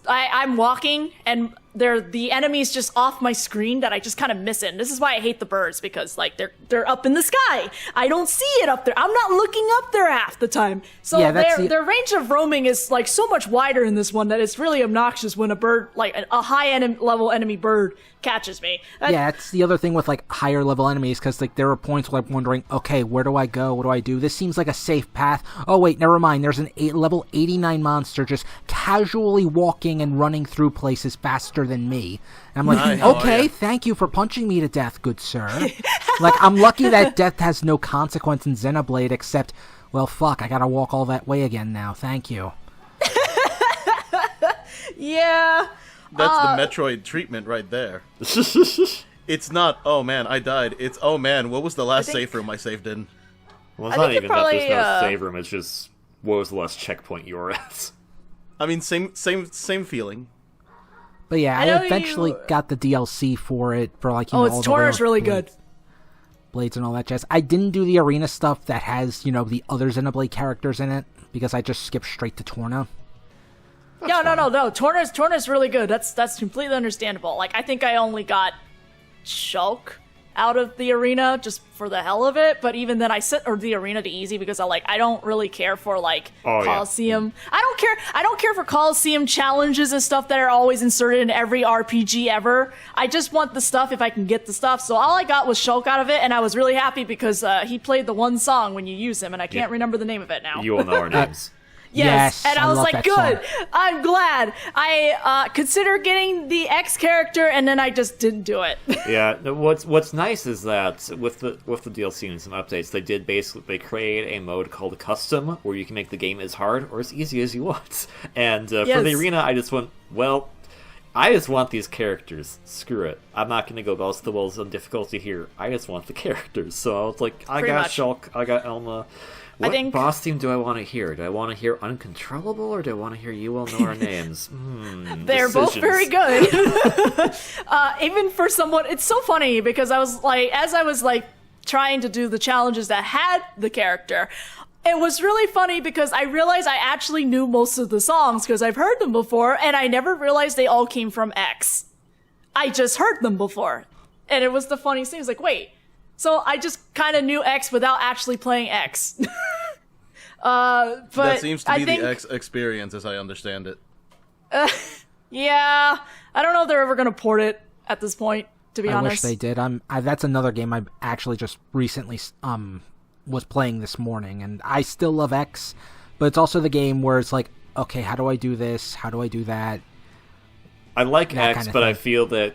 I'm walking and the enemy's just off my screen that I just kind of miss it. And this is why I hate the birds, because like they're up in the sky. I don't see it up there. I'm not looking up there half the time. So Yeah, that's their range of roaming is like so much wider in this one that it's really obnoxious when a bird, like a high level enemy bird, catches me. Yeah, that's the other thing with, like, higher level enemies, because, like, there are points where I'm wondering, okay, where do I go? What do I do? This seems like a safe path. Oh, wait, never mind. There's an level 89 monster just casually walking and running through places faster than me. And I'm like, okay, thank you for punching me to death, good sir. Like, I'm lucky that death has no consequence in Xenoblade, except, well, fuck, I gotta walk all that way again now. Thank you. Yeah. That's the Metroid treatment right there. It's not, oh man, I died. It's, oh man, what was the last safe room I saved in? Well, it's I not think it even that there's no probably, save room. It's just what was the last checkpoint you were at. I mean, same feeling. But yeah, I know I eventually you- got the DLC for it, for, like, you know, Oh, all its the Torna's little really good. blades and all that jazz. I didn't do the arena stuff that has, you know, the other Xenoblade characters in it, because I just skipped straight to Torna. No. Torna's really good. That's completely understandable. Like I think I only got Shulk out of the arena just for the hell of it, but even then I set the arena to easy because I don't really care for like Coliseum. I don't care for Coliseum challenges and stuff that are always inserted in every RPG ever. I just want the stuff if I can get the stuff. So all I got was Shulk out of it, and I was really happy because he played the one song when you use him, and I can't remember the name of it now. You will know our names. Yes, and I was love like, that good. song. I'm glad. I consider getting the X character, and then I just didn't do it. Yeah, what's nice is that with the DLC and some updates, they create a mode called Custom, where you can make the game as hard or as easy as you want. And for the arena, I just want these characters. Screw it. I'm not going to go balls to the walls on difficulty here. I just want the characters. So I was like, I got Shulk, I got Elma. What boss theme do I want to hear? Do I want to hear Uncontrollable, or do I want to hear You Will Know Our Names? They're both very good. Even for someone, it's so funny because I was like trying to do the challenges that had the character. It was really funny because I realized I actually knew most of the songs because I've heard them before, and I never realized they all came from X. I just heard them before. And it was the funniest thing. It's like, wait, so I just kind of knew X without actually playing X. But that seems to be the X experience, as I understand it. Yeah, I don't know if they're ever going to port it at this point, to be honest. I wish they did. That's another game I actually just recently was playing this morning, and I still love X, but it's also the game where it's like, okay, how do I do this? How do I do that? I like That X, kind of but thing. I feel that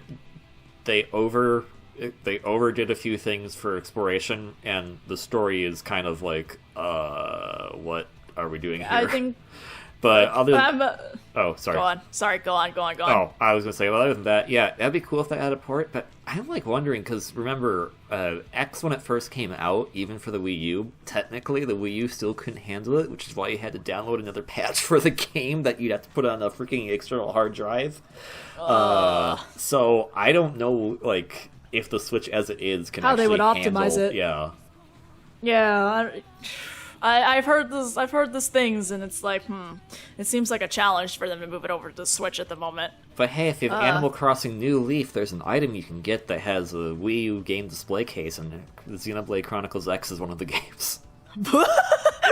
they overdid a few things for exploration, and the story is kind of like, what are we doing here? I think... But other than... Go on. Sorry, go on. Oh, I was going to say, well, other than that, yeah, that'd be cool if they had a port, but I'm, like, wondering, because remember, X, when it first came out, even for the Wii U, technically, the Wii U still couldn't handle it, which is why you had to download another patch for the game that you'd have to put on a freaking external hard drive. So, I don't know, like, if the Switch as it is can how they would actually optimize handle, it. Yeah. Yeah, I've heard this things, and it's like, it seems like a challenge for them to move it over to the Switch at the moment. But hey, if you have Animal Crossing New Leaf, there's an item you can get that has a Wii U game display case, and the Xenoblade Chronicles X is one of the games.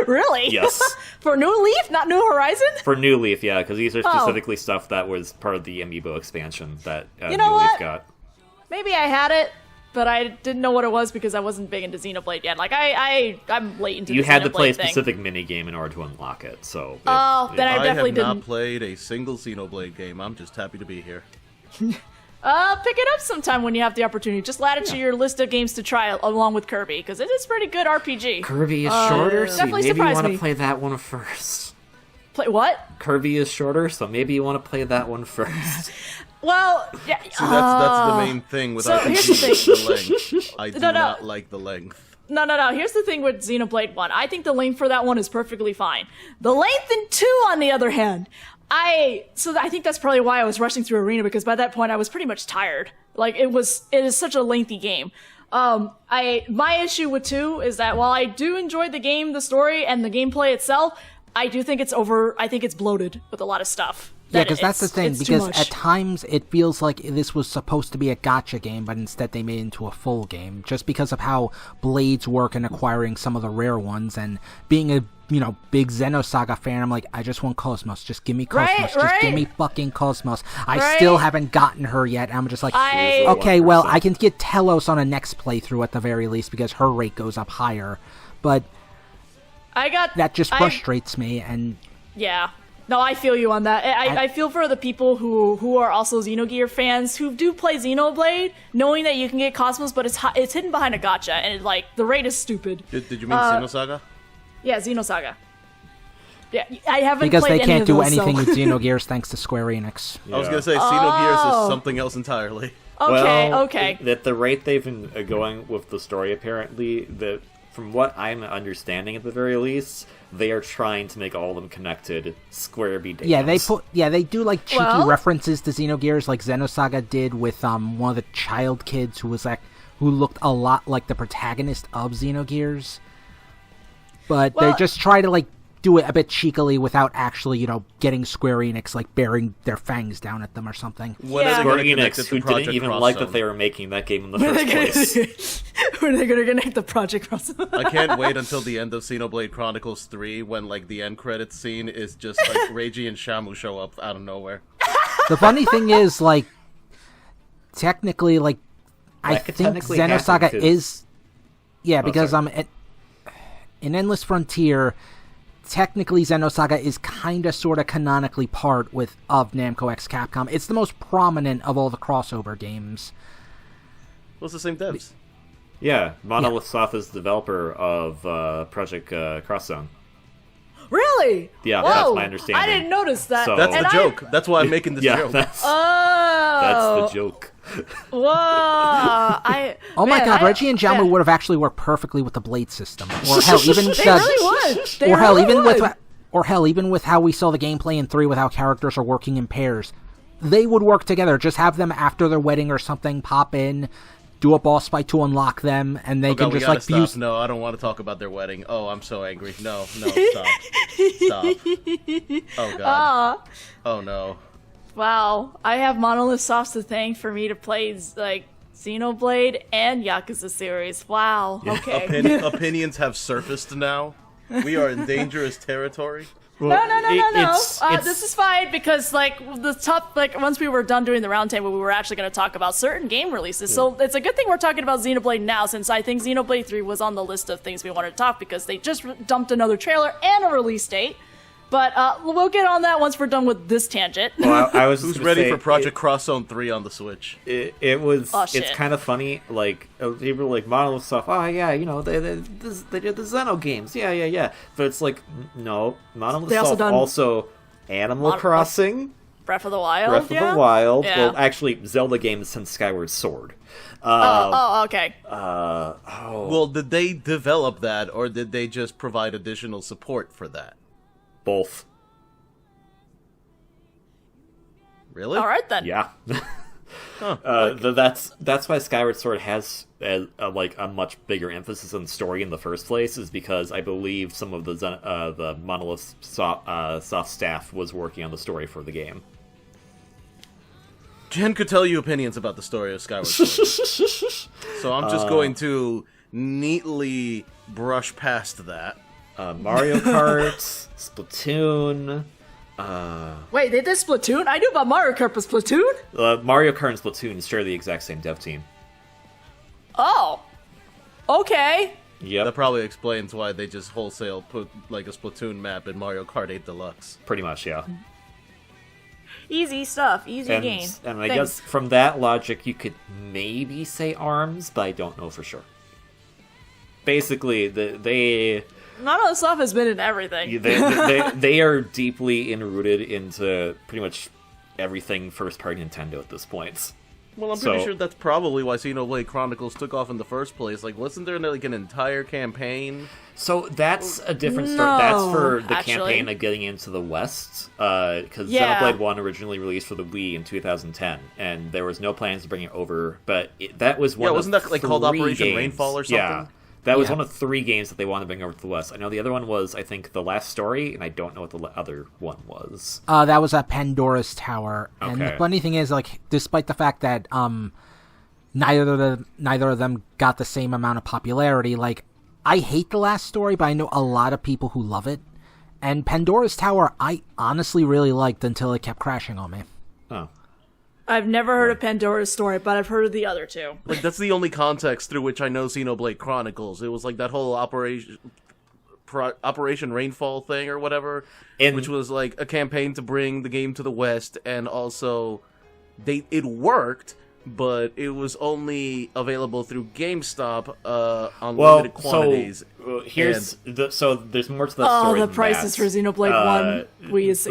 Really? Yes. For New Leaf, not New Horizon? For New Leaf, yeah, because these are specifically stuff that was part of the Amiibo expansion that You know New what? Leaf got. Maybe I had it, but I didn't know what it was because I wasn't big into Xenoblade yet. Like, I'm late into You the had to Xenoblade play a thing. specific minigame in order to unlock it, so... Oh, then I definitely have not didn't. played a single Xenoblade game. I'm just happy to be here. Pick it up sometime when you have the opportunity. Just add it to your list of games to try along with Kirby, because it is pretty good RPG. Kirby is shorter, so definitely maybe you surprised want me. to play that one first. Play what? Kirby is shorter, so maybe you want to play that one first. Well, yeah. See, that's the main thing with So, RPGs, here's the thing. the length. I do No. not like the length. No. Here's the thing with Xenoblade 1. I think the length for that one is perfectly fine. The length in 2, on the other hand, I think that's probably why I was rushing through Arena, because by that point I was pretty much tired. Like, it is such a lengthy game. My issue with 2 is that while I do enjoy the game, the story, and the gameplay itself, I do think I think it's bloated with a lot of stuff. Yeah, because that's the thing, it's too because much. at times it feels like this was supposed to be a gacha game, but instead they made it into a full game, just because of how blades work and acquiring some of the rare ones, and being a, big Xenosaga fan, I'm like, I just want Cosmos, just give me Cosmos, just give me fucking Cosmos. I still haven't gotten her yet, I'm just like, okay, well, I can get Telos on a next playthrough at the very least, because her rate goes up higher, but that just frustrates me, and... Yeah. No, I feel you on that. I feel for the people who are also Xenogear fans who do play Xenoblade, knowing that you can get Cosmos, but it's hidden behind a gacha, and the rate is stupid. Did you mean Xenosaga? Yeah, Xenosaga. Yeah, I haven't because played they any can't of do those, anything so. with Xenogears thanks to Square Enix. I was gonna say Xenogears is something else entirely. Okay. At the rate they've been going with the story, apparently, from what I'm understanding at the very least, they are trying to make all of them connected Square be games. Yeah, they do like cheeky references to Xenogears, like Xenosaga did with one of the child kids who looked a lot like the protagonist of Xenogears. But they just try to do it a bit cheekily without actually, getting Square Enix bearing their fangs down at them or something. When are they Square gonna connect Enix, it to who Project didn't even Cross like Zone? that they were making that game in the first place. Who are they going to connect the Project Cross? I can't wait until the end of Xenoblade Chronicles 3 when the end credits scene is just Reiji and Shamu show up out of nowhere. The funny thing is, technically, I think Xenosaga is... Yeah, because in Endless Frontier, technically Xenosaga is kinda sorta canonically part of Namco X Capcom. It's the most prominent of all the crossover games. Well, it's the same devs. Yeah, Monolith Soft is the developer of Project Cross Zone. Really? Yeah, Whoa, that's my understanding. I didn't notice that. So- That's the joke. That's why I'm making this joke. That's Oh. the joke. Whoa. Oh my god, Reggie and Jamu would have actually worked perfectly with the blade system. Or hell, even They really would. They really would. even with how we saw the gameplay in 3 with how characters are working in pairs. They would work together. Just have them after their wedding or something pop in, do a boss fight to unlock them, and they can we just gotta stop. use... No, I don't want to talk about their wedding. Oh, I'm so angry. No, stop. Stop. Oh god. Oh no. Wow, I have Monolith Soft to thank for me to play like Xenoblade and Yakuza series. Wow. Okay. Opinions have surfaced now. We are in dangerous territory. Well, no. This is fine because like once we were done doing the roundtable, we were actually going to talk about certain game releases. So it's a good thing we're talking about Xenoblade now, since I think Xenoblade 3 was on the list of things we wanted to talk because they just dumped another trailer and a release date. But we'll get on that once we're done with this tangent. Well, I was Who's ready for Project Cross Zone 3 on the Switch? It's kind of funny. Like people were like Monolith stuff. Oh yeah, you know they did the Xeno games. Yeah. But it's like no, Monolith they also Animal Crossing, Breath of the Wild. Yeah. Well, actually, Zelda games since Skyward Sword. Okay. Well, did they develop that, or did they just provide additional support for that? Both. Really? All right then. Yeah. That's why Skyward Sword has a much bigger emphasis on story in the first place, is because I believe some of the Monolith soft staff was working on the story for the game. Jen could tell you opinions about the story of Skyward Sword. So I'm just going to neatly brush past that. Mario Kart, Splatoon. Wait, they did Splatoon? I knew about Mario Kart, but Splatoon? Mario Kart and Splatoon share the exact same dev team. Oh. Okay. Yep. That probably explains why they just wholesale put like a Splatoon map in Mario Kart 8 Deluxe. Pretty much, yeah. Easy stuff, easy game. And I guess from that logic, you could maybe say ARMS, but I don't know for sure. Basically, they Monolith Soft has been in everything. they are deeply enrooted into pretty much everything first-party Nintendo at this point. Well, I'm pretty sure that's probably why Xenoblade Chronicles took off in the first place. Like, wasn't there like an entire campaign? So that's a different story. No, That's for the actually. campaign of getting into the West. Because Xenoblade 1 originally released for the Wii in 2010, and there was no plans to bring it over. But that was one. Wasn't that like called Operation Rainfall or something? Yeah. That was one of 3 games that they wanted to bring over to the West. I know the other one was, I think, The Last Story, and I don't know what the other one was. That was at Pandora's Tower. Okay. And the funny thing is, like, despite the fact that neither of them got the same amount of popularity, like, I hate The Last Story, but I know a lot of people who love it. And Pandora's Tower, I honestly really liked until it kept crashing on me. Oh. I've never heard of Pandora's Story, but I've heard of the other two. Like, that's the only context through which I know Xenoblade Chronicles. It was like that whole Operation Rainfall thing or whatever, which was like a campaign to bring the game to the West, and also it worked, but it was only available through GameStop on limited quantities. So there's more to that story. The prices for Xenoblade 1 Wii is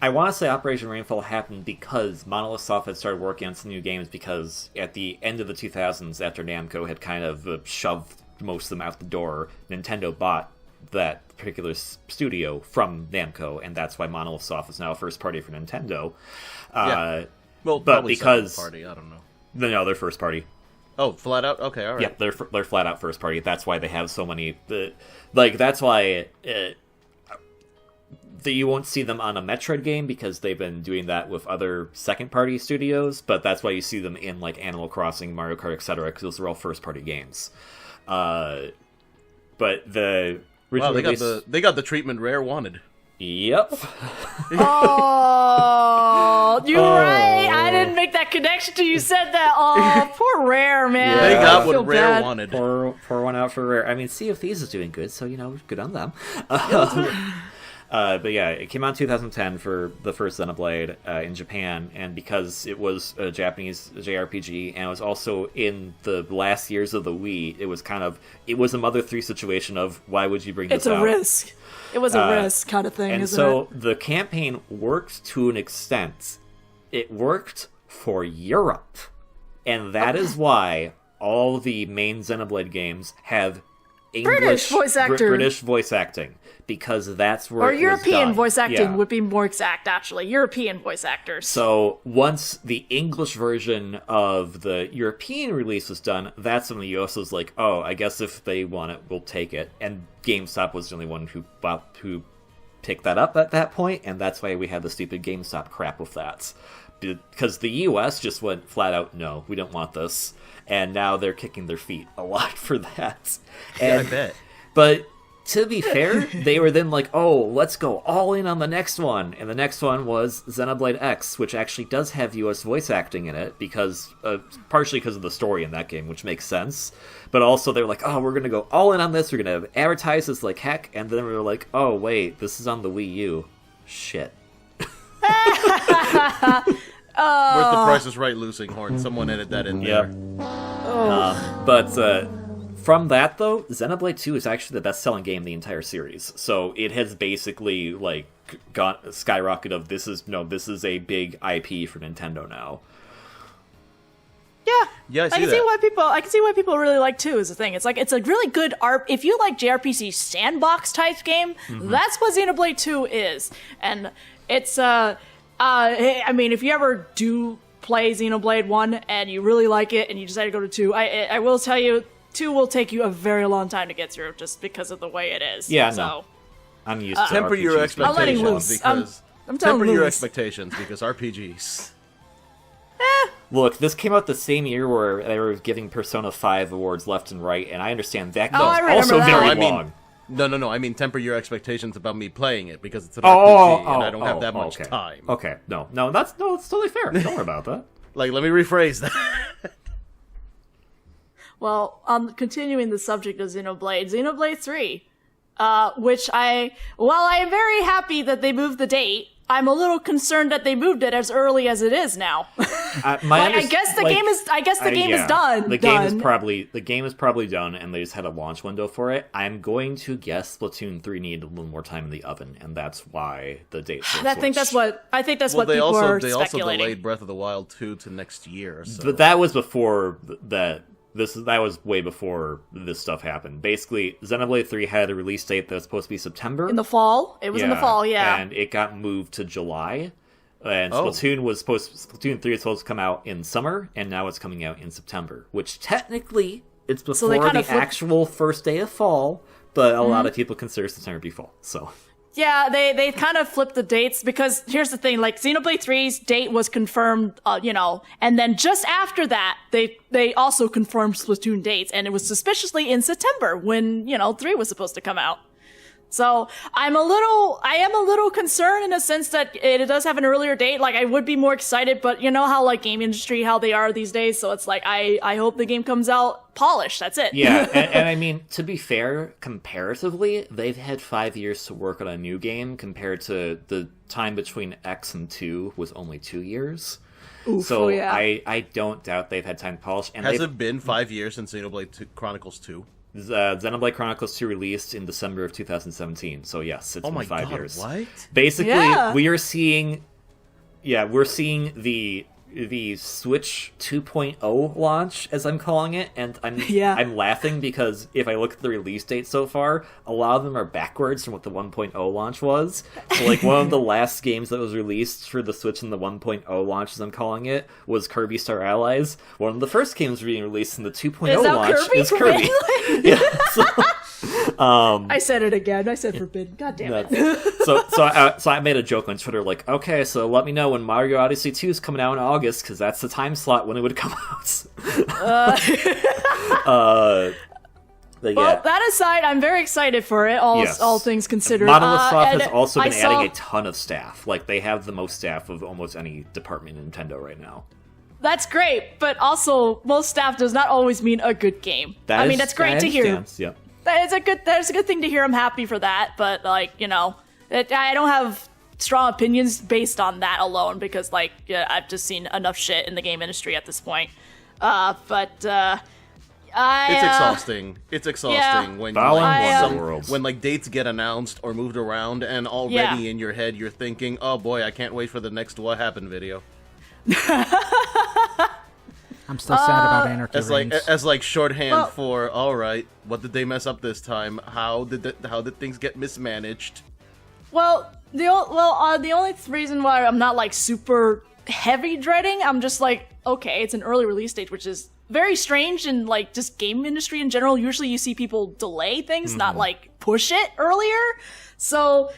I want to say Operation Rainfall happened because Monolith Soft had started working on some new games, because at the end of the 2000s, after Namco had kind of shoved most of them out the door, Nintendo bought that particular studio from Namco, and that's why Monolith Soft is now a first party for Nintendo. Yeah. Well, but because party, I don't know. No, they're first party. Oh, flat out? Okay, all right. Yeah, they're flat out first party. That's why they have so many. That's why you won't see them on a Metroid game, because they've been doing that with other second party studios. But that's why you see them in like Animal Crossing, Mario Kart, etc. Because those are all first party games. But the original they got the treatment Rare wanted. Yep. Oh, you're right. I didn't make that connection till you said that. Oh, poor Rare, man. They got what Rare bad. wanted. Pour one out for Rare. I mean, Sea of Thieves is doing good, so good on them. But yeah, it came out in 2010 for the first Xenoblade in Japan, and because it was a Japanese JRPG, and it was also in the last years of the Wii, it was a Mother 3 situation of, why would you bring this out? It's a risk. It was a risk kind of thing, and isn't so it? the campaign worked to an extent. It worked for Europe, and that is why all the main Xenoblade games have English British voice acting, because that's where or it European was done. voice acting Yeah. would be more exact, actually. European voice actors. So once the English version of the European release was done, that's when the US was like, oh, I guess if they want it, we'll take it. And GameStop was the only one who pick that up at that point, and that's why we had the stupid GameStop crap with that. Because the US just went flat out, no, we don't want this. And now they're kicking their feet a lot for that. And, I bet. But to be fair, they were then like, oh, let's go all in on the next one. And the next one was Xenoblade X, which actually does have US voice acting in it, because partially because of the story in that game, which makes sense. But also they were like, oh, we're going to go all in on this. We're going to advertise this like heck. And then we were like, oh, wait, this is on the Wii U. Shit. Where's the Price is Right losing horn? Someone edit that in there. But from that, though, Xenoblade 2 is actually the best-selling game in the entire series. So it has basically like got skyrocketed of this is a big IP for Nintendo now. Yeah, I can see why people really like 2 is the thing. It's like it's a really good if you like JRPG sandbox type game, that's what Xenoblade 2 is. And it's I mean, if you ever do play Xenoblade 1 and you really like it and you decide to go to 2, I will tell you 2 will take you a very long time to get through just because of the way it is. Yeah, so no. I'm used to temper RPGs. your expectations. I'm letting loose. Because I'm telling temper your loose. expectations because RPGs. Look, this came out the same year where they were giving Persona 5 awards left and right, and I understand that I remember also that. very I mean, long. No. I mean, temper your expectations about me playing it because it's an RPG and I don't have that much okay. time. Okay, that's totally fair. Don't worry about that. Like, let me rephrase that. Well, continuing the subject of Xenoblade 3, which while I am very happy that they moved the date, I'm a little concerned that they moved it as early as it is now. I guess the game is done. The game is probably done, and they just had a launch window for it. I'm going to guess Splatoon 3 needed a little more time in the oven, and that's why the date. I think that's what people they are also speculating. delayed Breath of the Wild 2 to next year. So. But that was before that. That was way before this stuff happened. Basically, Xenoblade 3 had a release date that was supposed to be September. In the fall? It was in the fall, yeah. And it got moved to July. And Splatoon 3 was supposed to come out in summer, and now it's coming out in September. Which technically, it's before the actual first day of fall, but a lot of people consider September to be fall, so... Yeah, they kind of flipped the dates because here's the thing, like Xenoblade 3's date was confirmed, and then just after that, they also confirmed Splatoon dates, and it was suspiciously in September when, 3 was supposed to come out. So I am a little concerned in a sense that it does have an earlier date. Like I would be more excited, but you know how like game industry, how they are these days. So it's like, I hope the game comes out polished. That's it. Yeah. and I mean, to be fair, comparatively, they've had 5 years to work on a new game compared to the time between X and 2 was only 2 years. Oof, so yeah. I don't doubt they've had time to polish. And has it been 5 years since Xenoblade Chronicles 2? Xenoblade Chronicles 2 released in December of 2017. So yes, it's been 5 years. What? Basically, we're seeing the Switch 2.0 launch, as I'm calling it, and I'm laughing because if I look at the release date so far, a lot of them are backwards from what the 1.0 launch was. So like one of the last games that was released for the Switch in the 1.0 launch, as I'm calling it, was Kirby Star Allies. One of the first games being released in the 2.0 launch is Kirby. Yeah, so, I said it again. I said forbidden. God damn it. So I made a joke on Twitter like, okay, so let me know when Mario Odyssey 2 is coming out in August, because that's the time slot when it would come out. Well, that aside, I'm very excited for it, all things considered. Monolith Soft has also been adding a ton of staff. Like, they have the most staff of almost any department in Nintendo right now. That's great, but also, most staff does not always mean a good game. That's great to hear. Yep. That is a good thing to hear. I'm happy for that, but I don't have strong opinions based on that alone because I've just seen enough shit in the game industry at this point. It's exhausting. It's exhausting when when dates get announced or moved around, and already in your head you're thinking, "Oh boy, I can't wait for the next What Happened video." I'm still sad about Anarchy Reigns. As shorthand for, all right, what did they mess up this time? How did things get mismanaged? The only reason why I'm not super heavy dreading, I'm just okay, it's an early release date, which is very strange in just game industry in general. Usually you see people delay things, not push it earlier. So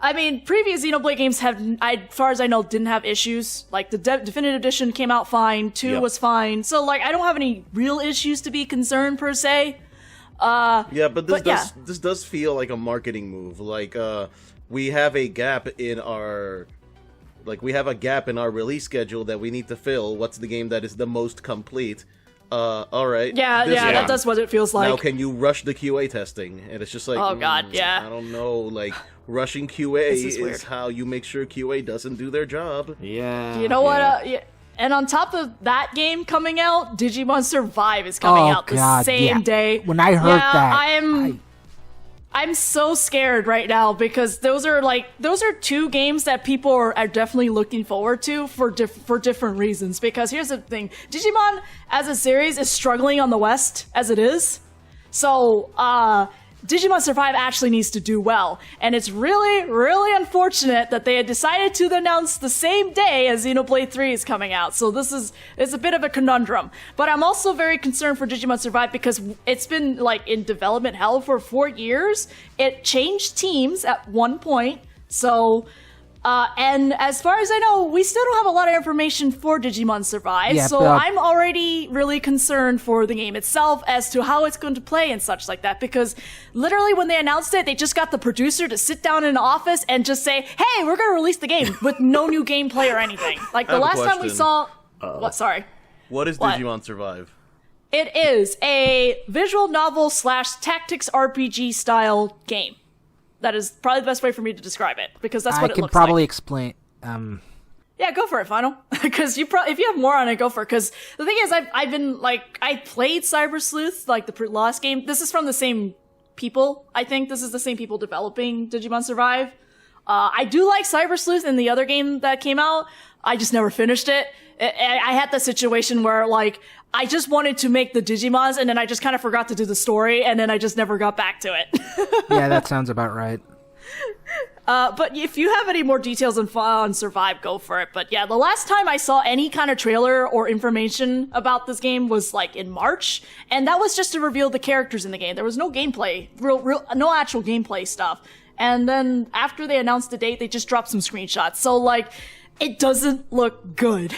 I mean, previous Xenoblade games have, as far as I know, didn't have issues. Like, the Definitive Edition came out fine, 2 was fine. So, like, I don't have any real issues to be concerned, per se. This does feel like a marketing move. Like, we have a gap in our... Like, we have a gap in our release schedule that we need to fill. What's the game that is the most complete? Alright. That's what it feels like. Now, can you rush the QA testing? And it's just like... Oh, God, yeah. I don't know, like... Rushing QA is how you make sure QA doesn't do their job. Yeah. You know what? And on top of that game coming out, Digimon Survive is coming out the same day. When I heard that, I'm so scared right now because those are 2 games that people are definitely looking forward to for different reasons. Because here's the thing, Digimon as a series is struggling on the West as it is. So, Digimon Survive actually needs to do well, and it's really, really unfortunate that they had decided to announce the same day as Xenoblade 3 is coming out, so it's a bit of a conundrum. But I'm also very concerned for Digimon Survive because it's been, like, in development hell for 4 years. It changed teams at one point, so... and as far as I know, we still don't have a lot of information for Digimon Survive, so I'm already really concerned for the game itself as to how it's going to play and such like that, because literally when they announced it, they just got the producer to sit down in an office and just say, hey, we're going to release the game with no new gameplay or anything. Like, the last time we saw... What? Sorry. What is Digimon Survive? It is a visual novel / tactics RPG style game. That is probably the best way for me to describe it, because that's what it looks like. I can probably explain. Yeah, go for it, Final. Because if you have more on it, go for it. Because the thing is, I've been, like, I played Cyber Sleuth, like, the last game. This is from the same people, I think. This is the same people developing Digimon Survive. I do like Cyber Sleuth in the other game that came out. I just never finished it. I had the situation where, like, I just wanted to make the Digimons, and then I just kind of forgot to do the story, and then I just never got back to it. Yeah, that sounds about right. But if you have any more details on Survive, go for it. But yeah, the last time I saw any kind of trailer or information about this game was, like, in March, and that was just to reveal the characters in the game. There was no gameplay, no actual gameplay stuff. And then after they announced the date, they just dropped some screenshots. So, like... It doesn't look good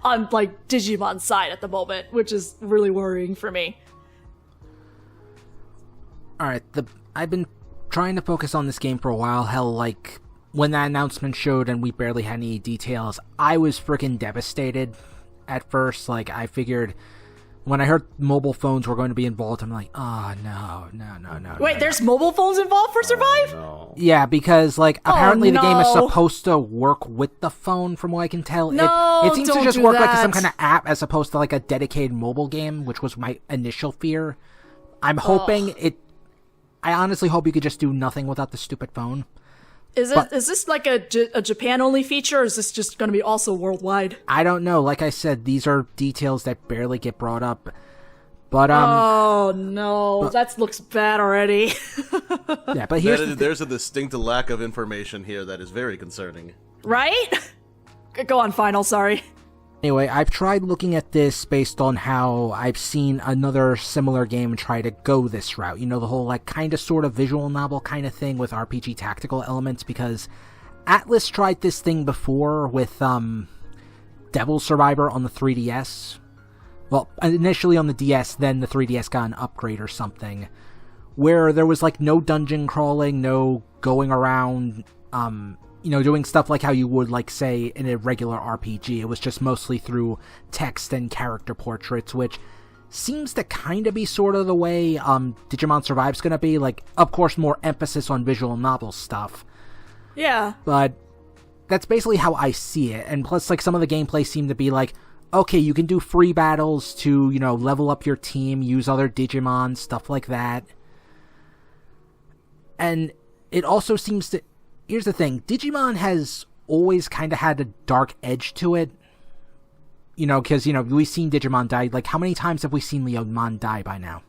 on, like, Digimon's side at the moment, which is really worrying for me. Alright, I've been trying to focus on this game for a while. Hell, like, when that announcement showed and we barely had any details, I was freaking devastated at first. Like, I figured... When I heard mobile phones were going to be involved, I'm like, oh, no. Wait, there's mobile phones involved for Survive? No. Yeah, because, like, apparently the game is supposed to work with the phone, from what I can tell. It seems to just work like some kind of app as opposed to, like, a dedicated mobile game, which was my initial fear. I'm hoping I honestly hope you could just do nothing without the stupid phone. Is this like a Japan-only feature, or is this just going to be also worldwide? I don't know. Like I said, these are details that barely get brought up. But oh no, that looks bad already. Yeah, but there's a distinct lack of information here that is very concerning. Right? Go on, Final. Sorry. Anyway, I've tried looking at this based on how I've seen another similar game try to go this route. You know, the whole, like, kind of sort of visual novel kind of thing with RPG tactical elements, because Atlas tried this thing before with Devil Survivor on the 3DS. Well, initially on the DS, then the 3DS got an upgrade or something, where there was, like, no dungeon crawling, no going around, doing stuff like how you would, like, say, in a regular RPG. It was just mostly through text and character portraits, which seems to kind of be sort of the way Digimon Survive's gonna be. Like, of course, more emphasis on visual novel stuff. Yeah. But that's basically how I see it. And plus, like, some of the gameplay seemed to be like, okay, you can do free battles to, level up your team, use other Digimon, stuff like that. And it also seems to... Here's the thing, Digimon has always kind of had a dark edge to it. Because, we've seen Digimon die. Like, how many times have we seen Leomon die by now?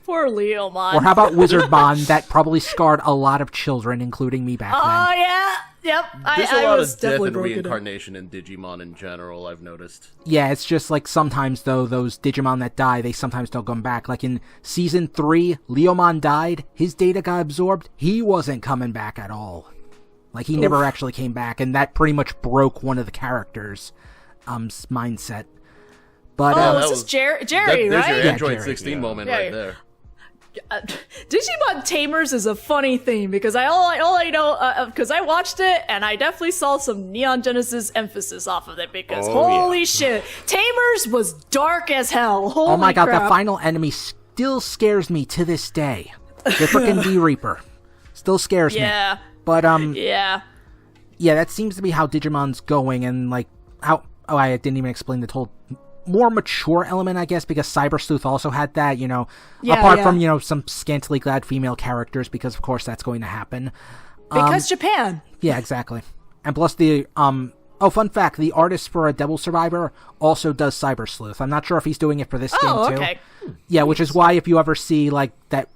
Poor Leomon. Or how about Wizardmon, that probably scarred a lot of children, including me back then? Oh, yeah. Yep, There's I a lot was of death definitely and broken in. reincarnation in Digimon in general, I've noticed. Yeah, it's just like sometimes, though, those Digimon that die, they sometimes don't come back. Like in Season 3, Leomon died, his data got absorbed, he wasn't coming back at all. Like, he never actually came back, and that pretty much broke one of the characters' mindset. But, this is Jerry, There's right? your Android Jerry. 16 moment Yeah. right there. Digimon Tamers is a funny thing because all I know because I watched it and I definitely saw some Neon Genesis emphasis off of it because holy shit, Tamers was dark as hell. Holy oh my god, crap. that final enemy still scares me to this day. The frickin' V-Reaper. Still scares me. Yeah. But, Yeah. yeah, that seems to be how Digimon's going, and, like, how... Oh, I didn't even explain the whole more mature element, I guess, because Cyber Sleuth also had that, you know, apart from, you know, some scantily clad female characters, because, of course, that's going to happen. Because Japan. Yeah, exactly. And plus the, fun fact, the artist for a Devil Survivor also does Cyber Sleuth. I'm not sure if he's doing it for this game, too. Okay. Yeah, which is why if you ever see, like, that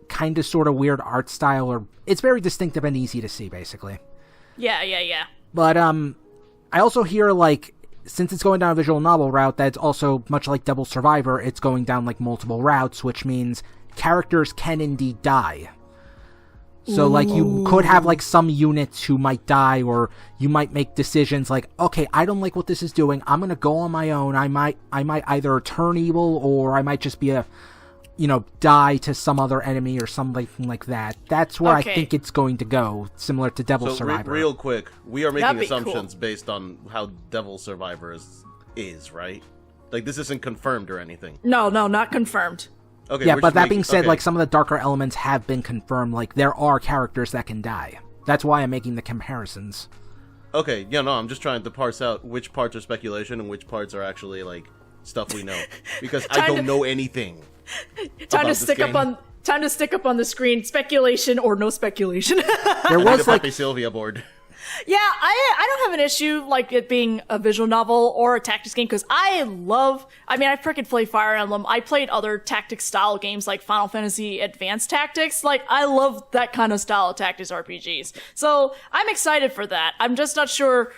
kind of sort of weird art style, or it's very distinctive and easy to see, basically. Yeah. But, I also hear, like, since it's going down a visual novel route, that's also, much like Devil Survivor, it's going down, like, multiple routes, which means characters can indeed die. So, like, you could have, like, some units who might die, or you might make decisions like, okay, I don't like what this is doing, I'm gonna go on my own, I might either turn evil, or I might just be die to some other enemy or something like that. That's where I think it's going to go, similar to Devil Survivor. Real quick, we are making That'd be assumptions cool. based on how Devil Survivor is, right? Like, this isn't confirmed or anything. No, not confirmed. Okay, Yeah, we're but just that being said, okay. like, some of the darker elements have been confirmed. Like, there are characters that can die. That's why I'm making the comparisons. Okay, yeah, no, I'm just trying to parse out which parts are speculation and which parts are actually, like, stuff we know. Because I don't know anything. Time to this stick game. up on the screen. Speculation or no speculation. There I need a was, like, Pepe Sylvia board. Yeah, I don't have an issue like it being a visual novel or a tactics game because I freaking play Fire Emblem. I played other tactics style games like Final Fantasy Advanced Tactics. Like, I love that kind of style of tactics RPGs. So I'm excited for that. I'm just not sure,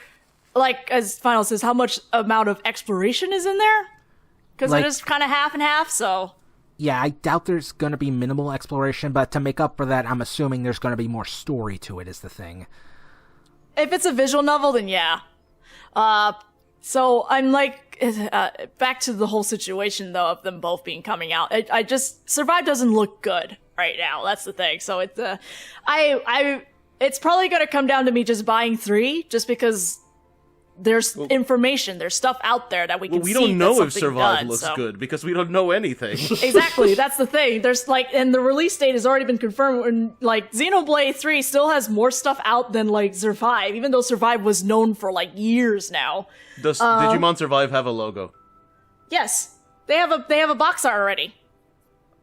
like, as Final says, how much amount of exploration is in there. Because Like- it is kind of half and half, so... Yeah, I doubt there's going to be minimal exploration, but to make up for that, I'm assuming there's going to be more story to it, is the thing. If it's a visual novel, then yeah. So I'm like, back to the whole situation though of them both being coming out. I just Survive doesn't look good right now. That's the thing. So it's it's probably gonna come down to me just buying 3, just because there's information, there's stuff out there that we can Well, we see. don't know if that's something Survive done, looks so. good because we don't know anything. Exactly, that's the thing. There's like, and the release date has already been confirmed, and like Xenoblade 3 still has more stuff out than like Survive, even though Survive was known for like years now. Does Digimon Survive have a logo? Yes, they have a box art already.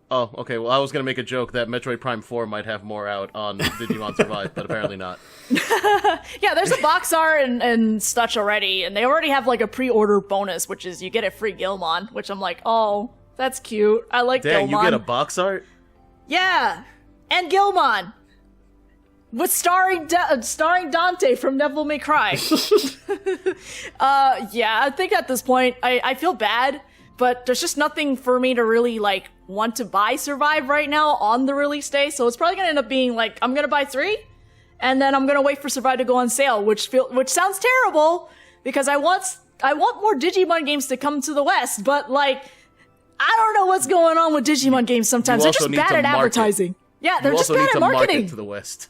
Oh, okay. Well, I was gonna make a joke that Metroid Prime 4 might have more out on Digimon Survive, but apparently not. Yeah, there's a box art and such already, and they already have like a pre-order bonus, which is you get a free Gilmon, which I'm like, oh, that's cute. I like Dang, Gilmon. you get a box art? Yeah, and Gilmon. With starring Dante from Devil May Cry. Yeah, I think at this point, I feel bad, but there's just nothing for me to really, like, want to buy Survive right now on the release day, so it's probably gonna end up being, like, I'm gonna buy 3, and then I'm gonna wait for Survive to go on sale, which sounds terrible, because I want more Digimon games to come to the West, but, like, I don't know what's going on with Digimon games sometimes. You They're also just need bad to at market. advertising. Yeah, they're You just also bad need at to marketing. market to the West.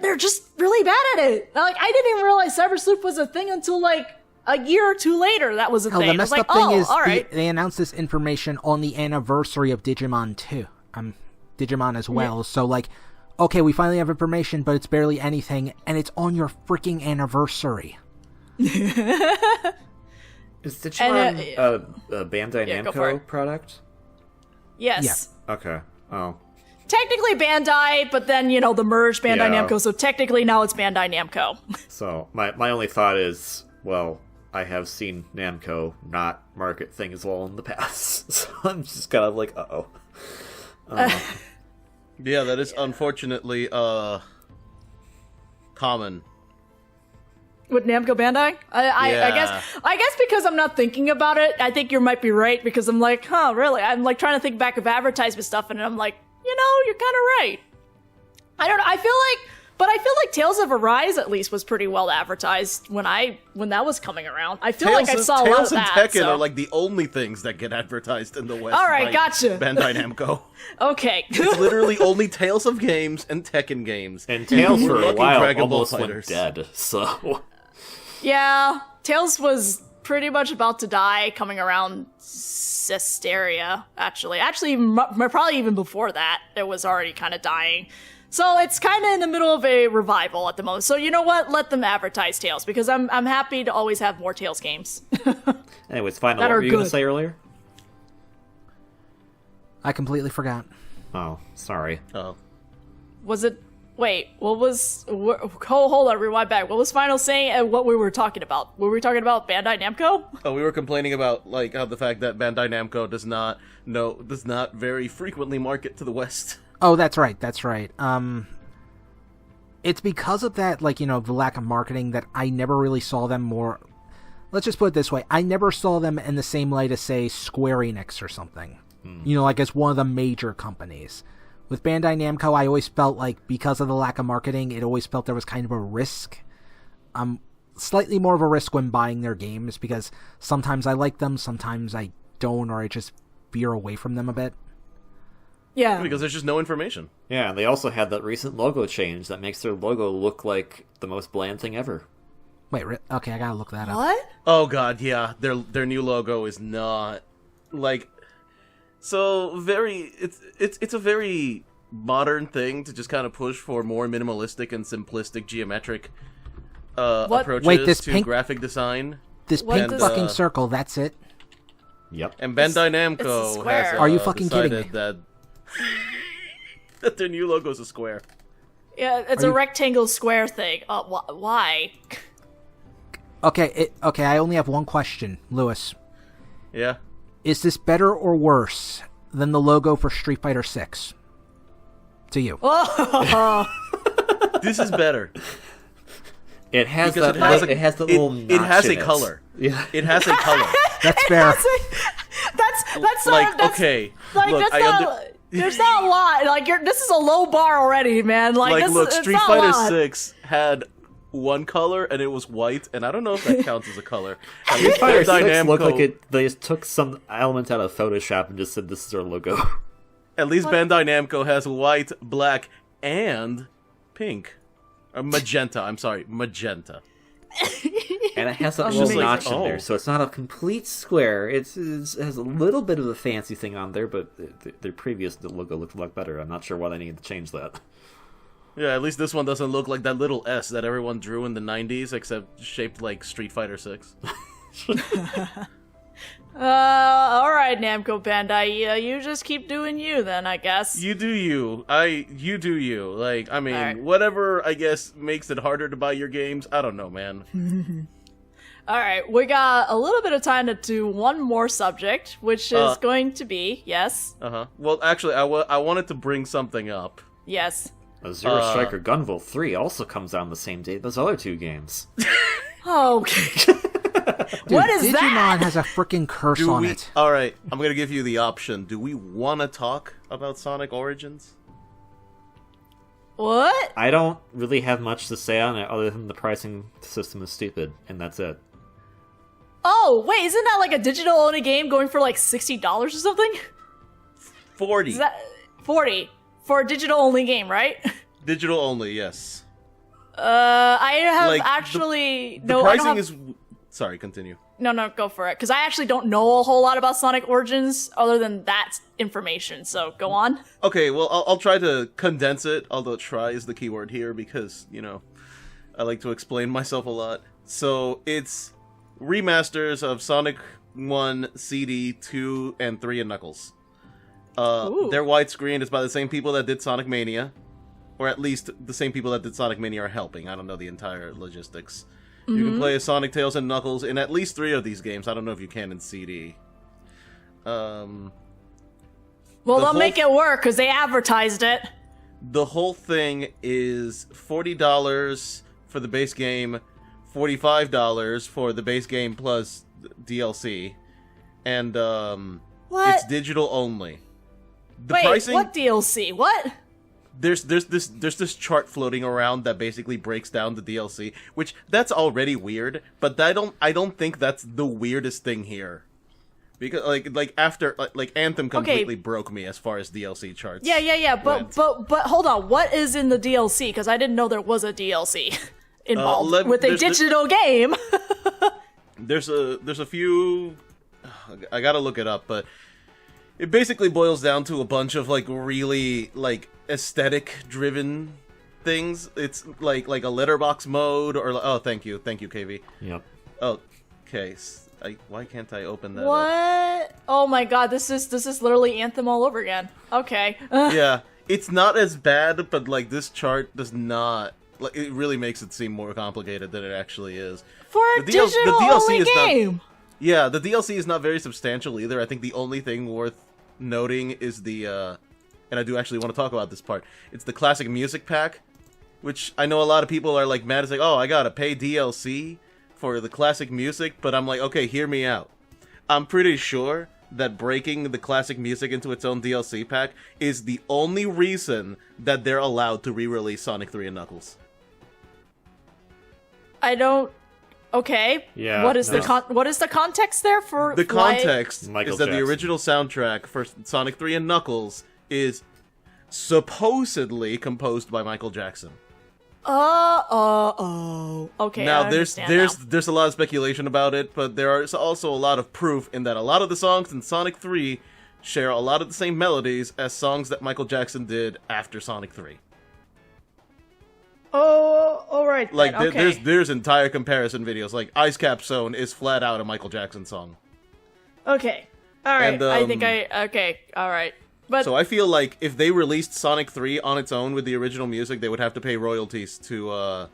They're just really bad at it. Like, I didn't even realize Cyber Sleuth was a thing until, like, a year or two later that was a Hell, thing. the I was messed like, up thing oh, is all right. they announced this information on the anniversary of Digimon 2. Digimon as well. Yeah. So, like, okay, we finally have information, but it's barely anything, and it's on your freaking anniversary. Is Digimon a Bandai Yeah, go for Namco it. product? Yes. Okay. Oh. Technically Bandai, but then, the merged Bandai Yeah. Namco, so technically now it's Bandai Namco. So, my only thought is, well, I have seen Namco not market things well in the past. So I'm just kind of like, uh-oh. Yeah, that is unfortunately common With Namco Bandai? I guess because I'm not thinking about it, I think you might be right, because I'm like, huh, really? I'm like trying to think back of advertisement stuff, and I'm like, you're kind of right. I don't know, I feel like Tales of Arise at least was pretty well advertised when that was coming around. I feel like I saw a lot of that. Tales and Tekken so. are like the only things that get advertised in the West. All right, by gotcha. Bandai Namco. Okay. It's literally only Tales of games and Tekken games. And Tales for a Lucky while Dragon Ball almost went Fighters. dead, so... Yeah, Tales was pretty much about to die coming around Cesteria, actually. Actually, probably even before that, it was already kind of dying. So it's kind of in the middle of a revival at the moment. So you know what? Let them advertise Tales, because I'm happy to always have more Tales games. Anyways, final, That what are were you going to good. say earlier? I completely forgot. Oh, sorry. Oh. Was it... Wait, hold on, rewind back. What was Final saying and what we were talking about? Were we talking about Bandai Namco? Oh, we were complaining about like how the fact that Bandai Namco does not very frequently market to the West. Oh, that's right. It's because of that, like, the lack of marketing that I never really saw them more... Let's just put it this way. I never saw them in the same light as, say, Square Enix or something. Like as one of the major companies. With Bandai Namco, I always felt like because of the lack of marketing, it always felt there was kind of a risk. Slightly more of a risk when buying their games, because sometimes I like them, sometimes I don't, or I just veer away from them a bit. Yeah. Because there's just no information. Yeah, and they also had that recent logo change that makes their logo look like the most bland thing ever. Wait, okay, I gotta look that up. What? Oh god, yeah. Their new logo is not like so very it's a very modern thing to just kind of push for more minimalistic and simplistic geometric approaches Wait, this to pink- graphic design. This What pink does- fucking circle, that's it? Yep. And Bandai It's a Namco square. has Are you fucking kidding decided me? that their new logo is a square. Yeah, it's a rectangle square thing. Why? Okay, I only have one question, Lewis. Yeah. Is this better or worse than the logo for Street Fighter 6? To you. This is better. It has Because that. It has the little. it has notch a in color. Yeah. It has a color. That's fair. That's like that's, okay. Like look, that's not. There's not a lot. Like this is a low bar already, man. Like this, look, it's Street not a Fighter lot. 6 had one color and it was white, and I don't know if that counts as a color. At Street least Fighter Bandai 6 looked like Namco- it. They just took some element out of Photoshop and just said, "This is our logo." At least Bandai Namco has white, black, and pink. Or magenta. I'm sorry, magenta. And it has that I'm little just like, notch in oh. there, so it's not a complete square. It has a little bit of a fancy thing on there, but their previous logo looked a lot better. I'm not sure why they needed to change that. Yeah, at least this one doesn't look like that little S that everyone drew in the 90s, except shaped like Street Fighter 6. Alright, Namco Bandai, you just keep doing you then, I guess. You do you. You do you. Like, I mean, Alright. whatever, I guess, makes it harder to buy your games, I don't know, man. Alright, we got a little bit of time to do one more subject, which is going to be, yes, Uh-huh. Well, actually, I wanted to bring something up. yes. A Zero Striker Gunvolt 3 also comes out on the same day as those other two games. Oh, okay. What is Digimon that? has a freaking curse on it. Alright, I'm gonna give you the option. Do we want to talk about Sonic Origins? What? I don't really have much to say on it other than the pricing system is stupid, and that's it. Oh, wait, isn't that like a digital only game going for like $60 or something? 40. Is that 40 for a digital only game, right? Digital only, yes. I have Like, actually The no. I don't pricing have, is... Sorry, continue. no, go for it. Because I actually don't know a whole lot about Sonic Origins other than that information. So go on. Okay, well, I'll try to condense it, although try is the key word here because, I like to explain myself a lot. So, it's remasters of Sonic 1, CD, 2, and 3, and Knuckles. Ooh. They're widescreen. It's by the same people that did Sonic Mania. Or at least the same people that did Sonic Mania are helping. I don't know the entire logistics. You can play as Sonic, Tails, and Knuckles in at least 3 of these games. I don't know if you can in CD. Well, The they'll whole make it work because they advertised it. The whole thing is $40 for the base game, $45 for the base game plus DLC, and What? it's digital only. The Wait, pricing, what DLC? What? there's this chart floating around that basically breaks down the DLC, which that's already weird, but I don't think that's the weirdest thing here. Because after Anthem completely broke me as far as DLC charts. Yeah. But hold on. What is in the DLC? Because I didn't know there was a DLC involved with a digital game. There's a few. I gotta look it up, but it basically boils down to a bunch of really aesthetic driven things. It's like a letterbox mode or thank you KV. Yep. Okay. Why can't I open that? What? Oh my god, this is literally Anthem all over again. Okay. Yeah, it's not as bad, but this chart does not. It really makes it seem more complicated than it actually is. For a digital only game. Yeah, the DLC is not very substantial either. I think the only thing worth noting is the, and I do actually want to talk about this part. It's the classic music pack, which I know a lot of people are mad. It's oh, I gotta pay DLC for the classic music, but I'm okay, hear me out. I'm pretty sure that breaking the classic music into its own DLC pack is the only reason that they're allowed to re-release Sonic 3 and Knuckles. I don't. Okay. Yeah. What is the context there for the context Michael is that Jackson. the original soundtrack for Sonic 3 and Knuckles is supposedly composed by Michael Jackson. Okay. Now I there's a lot of speculation about it, but there is also a lot of proof in that a lot of the songs in Sonic 3 share a lot of the same melodies as songs that Michael Jackson did after Sonic 3. Oh, all right. Okay. There's entire comparison videos. Ice Cap Zone is flat out a Michael Jackson song. Okay. All right. And, okay. All right. But so I feel like if they released Sonic 3 on its own with the original music, they would have to pay royalties to, I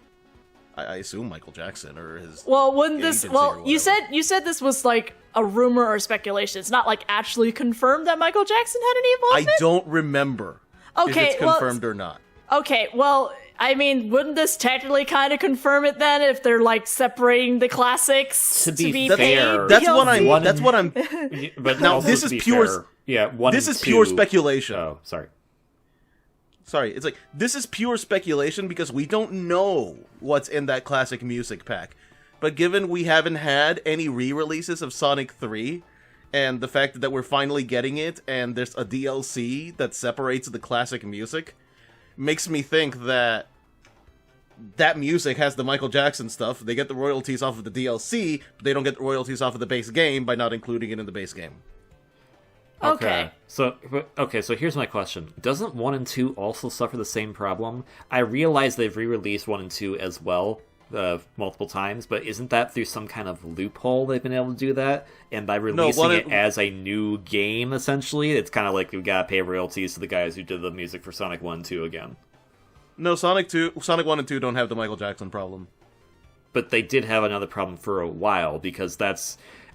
assume Michael Jackson or his. Well, wouldn't this? agency or Well, whatever. you said this was a rumor or speculation. It's not actually confirmed that Michael Jackson had any involvement. I don't remember if Okay, it's confirmed or not. Okay, well, I mean, wouldn't this technically kind of confirm it then if they're separating the classics To be paid fair, That's DLC? what I'm. But Now, also this to is be pure- fair, yeah, This is pure speculation. Oh, sorry. Sorry, it's this is pure speculation because we don't know what's in that classic music pack. But given we haven't had any re-releases of Sonic 3, and the fact that we're finally getting it, and there's a DLC that separates the classic music, makes me think that that music has the Michael Jackson stuff. They get the royalties off of the DLC, but they don't get the royalties off of the base game by not including it in the base game. Okay. So here's my question. Doesn't 1 and 2 also suffer the same problem? I realize they've re-released 1 and 2 as well, multiple times, but isn't that through some kind of loophole they've been able to do that? And by releasing it as a new game, essentially, it's kind of we've got to pay royalties to the guys who did the music for Sonic 1 and 2 again. No, Sonic 1 and 2 don't have the Michael Jackson problem. But they did have another problem for a while, because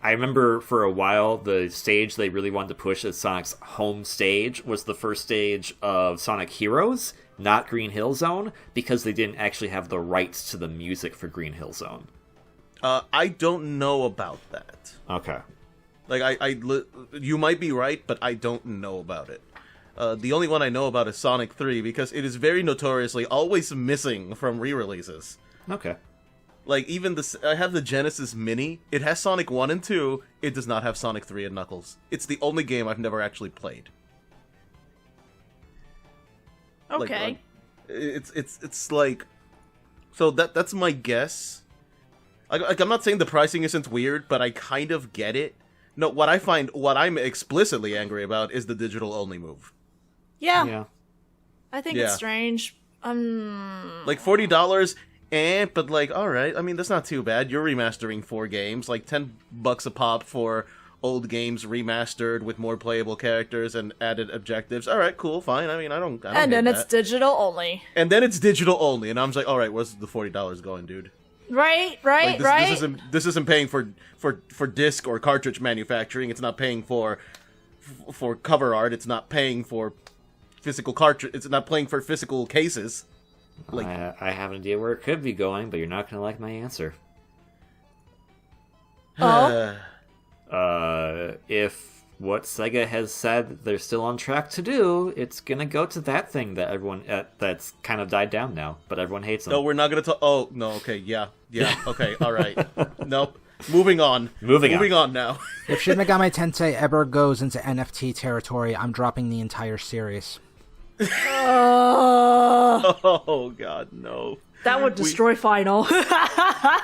I remember for a while, the stage they really wanted to push as Sonic's home stage was the first stage of Sonic Heroes, not Green Hill Zone, because they didn't actually have the rights to the music for Green Hill Zone. I don't know about that. Okay. You might be right, but I don't know about it. The only one I know about is Sonic 3, because it is very notoriously always missing from re-releases. Okay. Even I have the Genesis Mini. It has Sonic 1 and 2. It does not have Sonic 3 and Knuckles. It's the only game I've never actually played. Okay. So that's my guess. I'm not saying the pricing isn't weird, but I kind of get it. No, what I'm explicitly angry about is the digital only move. Yeah. I think it's Yeah. strange. $40, but alright, I mean, that's not too bad. You're remastering 4 games, $10 a pop for old games remastered with more playable characters and added objectives. Alright, cool, fine. I mean, I don't And then hate it's that. digital only. And then it's digital only, and I'm just alright, where's the $40 going, dude? Right. This isn't paying for disc or cartridge manufacturing. It's not paying for cover art. It's not paying for physical cartridge. It's not paying for physical cases. I have an idea where it could be going, but you're not going to like my answer. Oh? If what Sega has said they're still on track to do, it's gonna go to that thing that everyone that's kind of died down now, but everyone hates them. No, we're not gonna talk. Oh no, okay, yeah, okay, all right. Nope. Moving on. Moving on now. If Shin Megami Tensei ever goes into NFT territory, I'm dropping the entire series. Oh god, no. That would destroy Final. I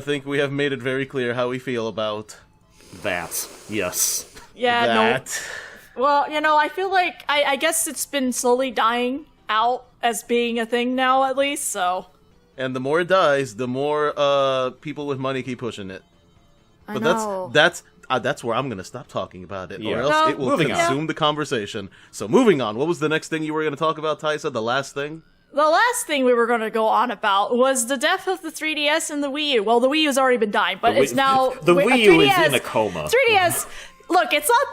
think we have made it very clear how we feel about that. Yes. Yeah, that. no. Well, I feel like I guess it's been slowly dying out as being a thing now, at least. So. And the more it dies, the more people with money keep pushing it. I But know. that's where I'm gonna stop talking about it, Yeah. or else No, it will moving on. consume the conversation. So moving on. What was the next thing you were gonna talk about, Taisa? The last thing? The last thing we were going to go on about was the death of the 3DS and the Wii U. Well, the Wii U's already been dying, but it's now the Wii U 3DS, is in a coma. 3DS. Look, it's on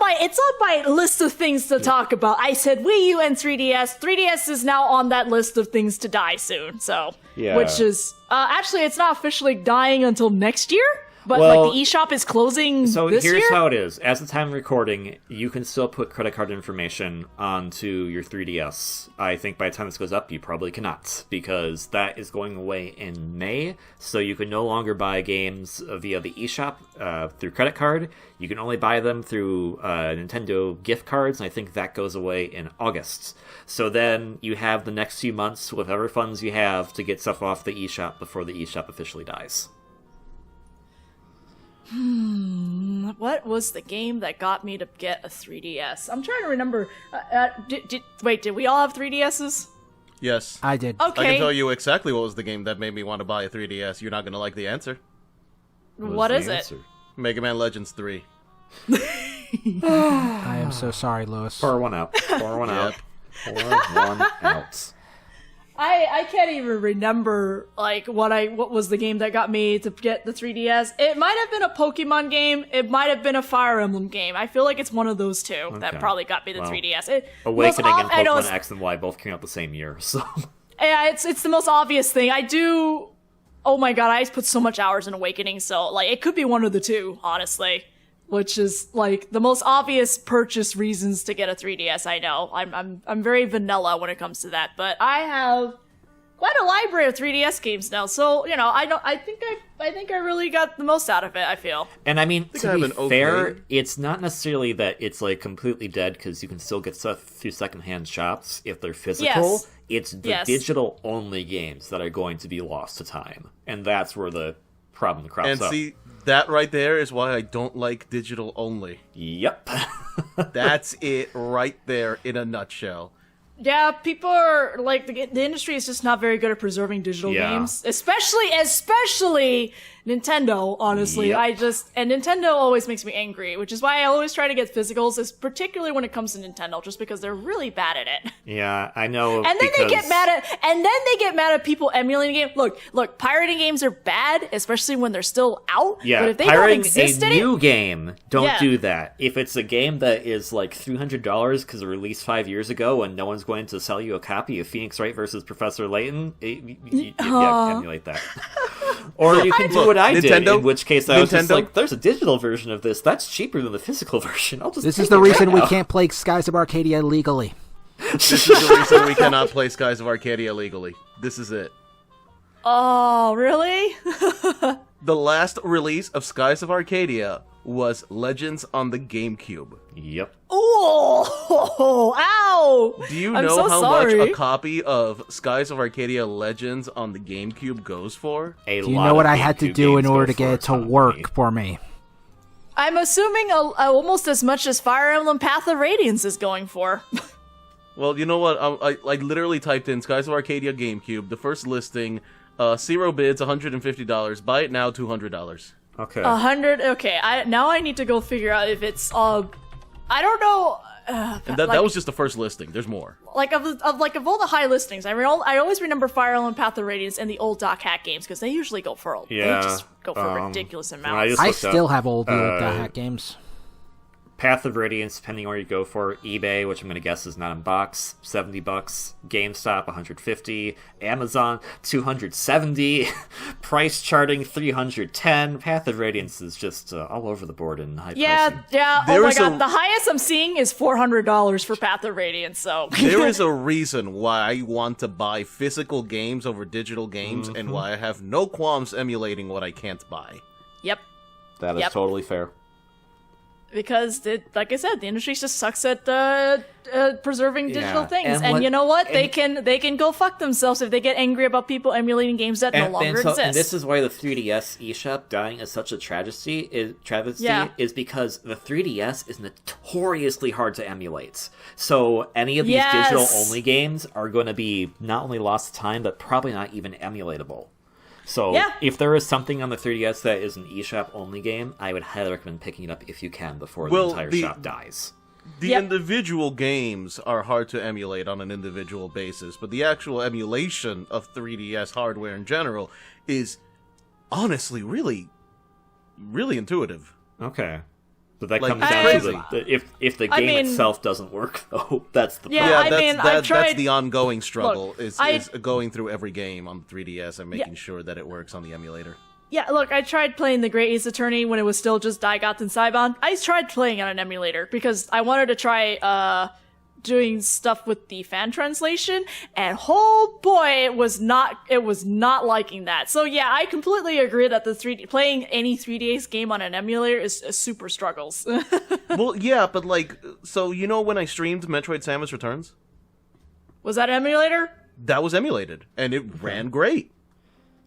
my list of things to talk about. I said Wii U and 3DS. 3DS is now on that list of things to die soon. So, Yeah. which is actually it's not officially dying until next year. But Well, like the eShop is closing So this here's year. how it is. As the time of recording, you can still put credit card information onto your 3DS. I think by the time this goes up, you probably cannot, because that is going away in May. So you can no longer buy games via the eShop through credit card. You can only buy them through Nintendo gift cards, and I think that goes away in August. So then you have the next few months, whatever funds you have, to get stuff off the eShop before the eShop officially dies. What was the game that got me to get a 3DS? I'm trying to remember. Did we all have 3DSs? Yes. I did. Okay. I can tell you exactly what was the game that made me want to buy a 3DS. You're not gonna like the answer. What is it? Mega Man Legends 3. I am so sorry, Lewis. Pour one out. Pour one out. Pour one out. I can't even remember what was the game that got me to get the 3DS. It might have been a Pokemon game. It might have been a Fire Emblem game. I feel like it's one of those two that probably got me the 3DS. Awakening and Pokemon X and Y both came out the same year, so Yeah, it's the most obvious thing. I do. Oh my god, I put so much hours in Awakening, so it could be one of the two, honestly. Which is the most obvious purchase reasons to get a 3DS. I know I'm very vanilla when it comes to that, but I have quite a library of 3DS games now. So I think I really got the most out of it. I feel. And I mean, to be okay. fair, it's not necessarily that it's completely dead, because you can still get stuff through secondhand shops if they're physical. Yes. It's the Yes. digital only games that are going to be lost to time, and that's where the problem crops And up. see, that right there is why I don't like digital only. Yep. That's it right there in a nutshell. Yeah, people are the industry is just not very good at preserving digital Yeah. games, especially Nintendo. Honestly, Yep. and Nintendo always makes me angry, which is why I always try to get physicals, particularly when it comes to Nintendo, just because they're really bad at it. Yeah, I know. And then they because- get mad at people emulating games. Look, pirating games are bad, especially when they're still out. Yeah, but if they don't pirating exist a in new it, game, don't Yeah. do that. If it's a game that is $300 because it released 5 years ago and no one's going to sell you a copy of Phoenix Wright versus Professor Layton, emulate that. Or you can do what I did, Nintendo- in which case I was just Nintendo- there's a digital version of this. That's cheaper than the physical version. I'll just This take is the it reason right we now. can't play Skies of Arcadia legally. This is the reason we cannot play Skies of Arcadia legally. This is it. oh really? The last release of Skies of Arcadia was Legends on the GameCube. Yep. Oh, ow! Do you I'm know so how sorry. much a copy of Skies of Arcadia Legends on the GameCube goes for? A Do you lot know what of I had to GameCube do in games order go to get for it to a ton of work money. for me? I'm assuming almost as much as Fire Emblem Path of Radiance is going for. Well, you know what? I literally typed in Skies of Arcadia GameCube. The first listing, zero bids, $150. Buy it now, $200. Okay. 100. Okay, now I need to go figure out if it's I don't know. And that was just the first listing. There's more. Of all the high listings, I always remember Fire Emblem Path of Radiance and the old Doc Hack games because they usually go for Yeah, they just go for ridiculous I amounts. just I looked still up, have old hack games. Path of Radiance, depending where you go for. eBay, which I'm going to guess is not in box, $70. GameStop, $150. Amazon, $270. Price charting, $310. Path of Radiance is just all over the board in high pricing. Yeah. Oh my god, the highest I'm seeing is $400 for Path of Radiance. So there is a reason why I want to buy physical games over digital games, and why I have no qualms emulating what I can't buy. Yep. That is totally fair. Because, like I said, the industry just sucks at preserving digital things, and you know what? They can go fuck themselves if they get angry about people emulating games that no longer exist. And this is why the 3DS eShop dying is such a travesty. Is because the 3DS is notoriously hard to emulate. So any of these digital only games are going to be not only lost to time, but probably not even emulatable. So, if there is something on the 3DS that is an eShop-only game, I would highly recommend picking it up if you can before the entire shop dies. The individual games are hard to emulate on an individual basis, but the actual emulation of 3DS hardware in general is honestly really, really intuitive. Okay. But that comes down to if the game itself doesn't work, though. That's the problem. That's the ongoing struggle, is going through every game on the 3DS and making sure that it works on the emulator. Yeah, look, I tried playing The Great Ace Attorney when it was still just Daigots and Saibon. I tried playing on an emulator because I wanted to try doing stuff with the fan translation, and oh boy, it was not liking that. So yeah, I completely agree that playing any 3DS game on an emulator is super struggles. Well, yeah, but so when I streamed Metroid Samus Returns? Was that an emulator? That was emulated, and it ran great.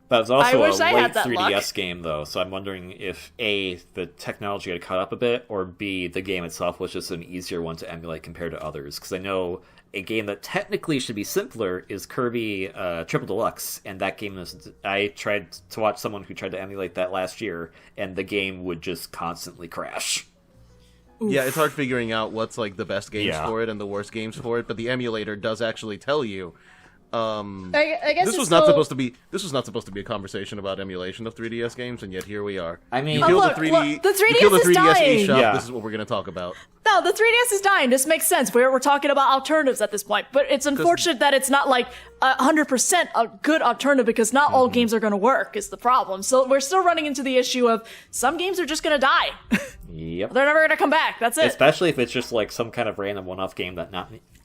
That was also a late 3DS luck. game, though, so I'm wondering if, A, the technology had caught up a bit, or B, the game itself was just an easier one to emulate compared to others. Because I know a game that technically should be simpler is Kirby Triple Deluxe, and that game I tried to watch someone who tried to emulate that last year, and the game would just constantly crash. Oof. Yeah, it's hard figuring out what's the best games for it and the worst games for it, but the emulator does actually tell you. I guess this was not supposed to be a conversation about emulation of 3DS games, and yet here we are. I mean, the 3DS is dying. eShop, this is what we're going to talk about. No, the 3DS is dying. This makes sense. We're talking about alternatives at this point, but it's unfortunate that it's not 100% a good alternative, because not all games are going to work is the problem. So we're still running into the issue of some games are just going to die. Yep. They're never going to come back. That's it. Especially if it's just some kind of random one-off game that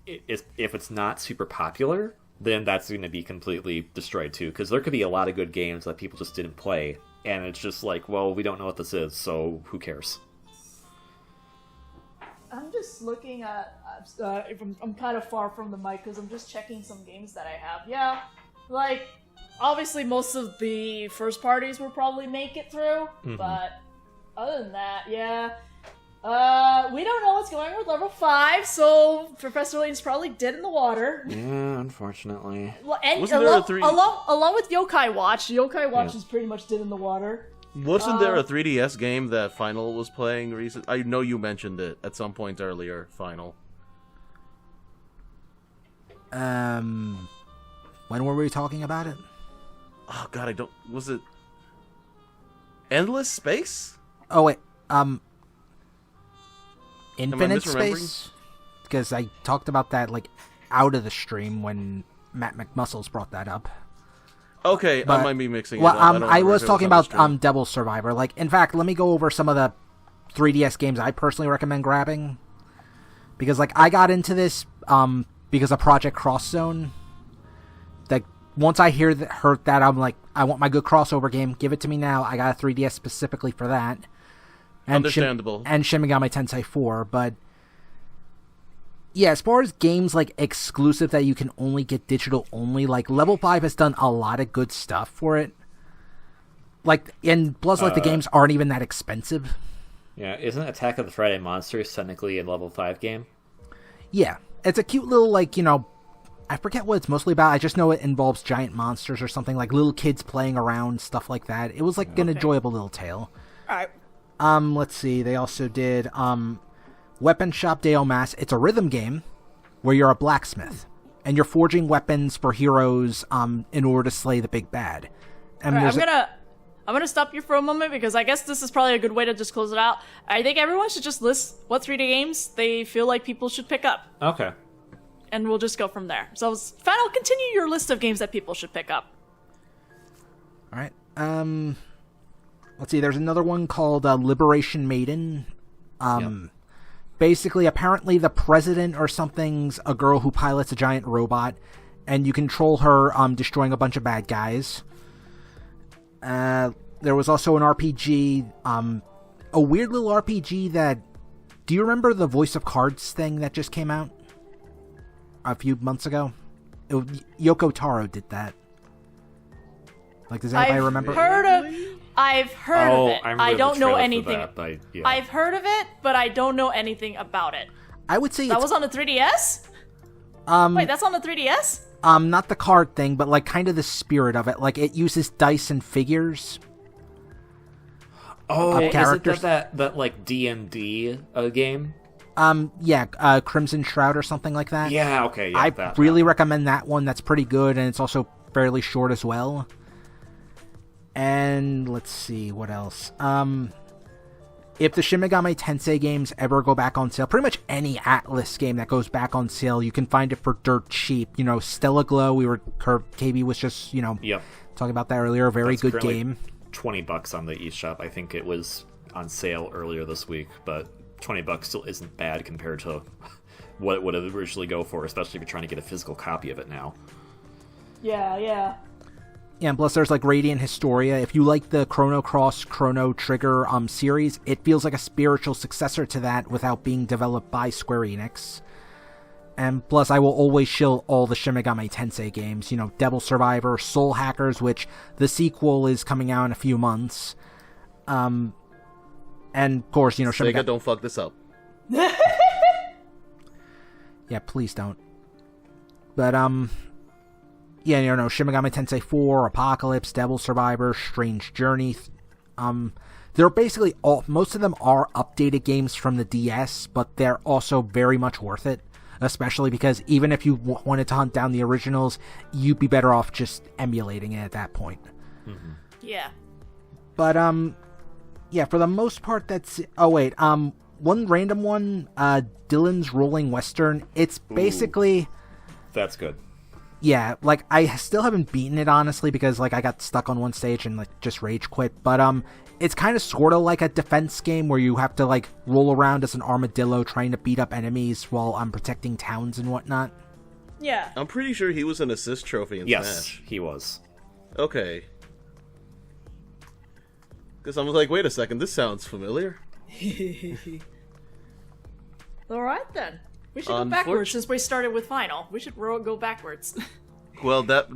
if it's not super popular, then that's going to be completely destroyed too, because there could be a lot of good games that people just didn't play, and it's just well, we don't know what this is, so who cares? I'm just looking at... I'm kind of far from the mic, because I'm just checking some games that I have. Yeah, obviously most of the first parties will probably make it through, but other than that, yeah... we don't know what's going on with level 5, so Professor Layton's probably dead in the water. Yeah, unfortunately. Well, and along with Yokai Watch is pretty much dead in the water. Wasn't there a 3DS game that Final was playing recently? I know you mentioned it at some point earlier, Final. When were we talking about it? Oh god, was it Endless Space? Oh wait, Infinite Space? Because I talked about that out of the stream when Matt McMuscles brought that up. Okay, I might be mixing it up. I was talking about Devil Survivor. In fact, let me go over some of the 3DS games I personally recommend grabbing. Because I got into this because of Project Cross Zone. Once I heard that, I'm I want my good crossover game. Give it to me now. I got a 3DS specifically for that. And Understandable. And Shin Megami Tensei 4, but yeah, as far as games exclusive that you can only get digital only, Level 5 has done a lot of good stuff for it. And plus, the games aren't even that expensive. Yeah, isn't Attack of the Friday Monsters technically a Level 5 game? Yeah, it's a cute little, I forget what it's mostly about. I just know it involves giant monsters or something, little kids playing around, stuff like that. It was an enjoyable little tale. Alright. Let's see. They also did Weapon Shop Deo Mass. It's a rhythm game where you're a blacksmith and you're forging weapons for heroes in order to slay the big bad. And right, I'm gonna stop you for a moment because I guess this is probably a good way to just close it out. I think everyone should just list what 3D games they feel like people should pick up. Okay. And we'll just go from there. So, Final, continue your list of games that people should pick up. All right. Let's see. There's another one called Liberation Maiden. Basically, apparently the president or something's a girl who pilots a giant robot, and you control her destroying a bunch of bad guys. There was also an RPG, a weird little RPG that... Do you remember the Voice of Cards thing that just came out a few months ago? Yoko Taro did that. Like, does anybody remember? I've heard of it. I don't know anything. Yeah. I've heard of it, but I don't know anything about it. I would say that was on the 3DS? Wait, that's on the 3DS? Not the card thing, but like kind of the spirit of it. Like it uses dice and figures. Oh, characters. Is it that like D&D game? Yeah, Crimson Shroud or something like that. Yeah, okay. Yeah, I really recommend that one. That's pretty good, and it's also fairly short as well. And let's see, what else? If the Shin Megami Tensei games ever go back on sale, pretty much any Atlas game that goes back on sale, you can find it for dirt cheap. You know, Stella Glow, KB was just, talking about that earlier. Very good game. $20 on the eShop. I think it was on sale earlier this week, but $20 still isn't bad compared to what it would originally go for, especially if you're trying to get a physical copy of it now. Yeah. Yeah, and plus there's like Radiant Historia. If you like the Chrono Cross, Chrono Trigger series, it feels like a spiritual successor to that without being developed by Square Enix. And plus, I will always shill all the Shin Megami Tensei games. You know, Devil Survivor, Soul Hackers, which the sequel is coming out in a few months. And of course, Shin Sega, don't fuck this up. Yeah, please don't. But, yeah, Shin Megami Tensei 4, Apocalypse, Devil Survivor, Strange Journey. They're basically most of them are updated games from the DS, but they're also very much worth it. Especially because even if you wanted to hunt down the originals, you'd be better off just emulating it at that point. Mm-hmm. Yeah. But, yeah, for the most part, that's... Oh, wait, one random one, Dylan's Rolling Western. It's basically... Ooh, that's good. Yeah, like, I still haven't beaten it, honestly, because, like, I got stuck on one stage and, like, just rage quit. But, it's kind of sort of like a defense game where you have to, like, roll around as an armadillo trying to beat up enemies while protecting towns and whatnot. Yeah. I'm pretty sure he was an assist trophy in Smash. Yes, he was. Okay. Because I was like, wait a second, this sounds familiar. Alright then. We should go backwards since we started with Final. We should go backwards. Well, that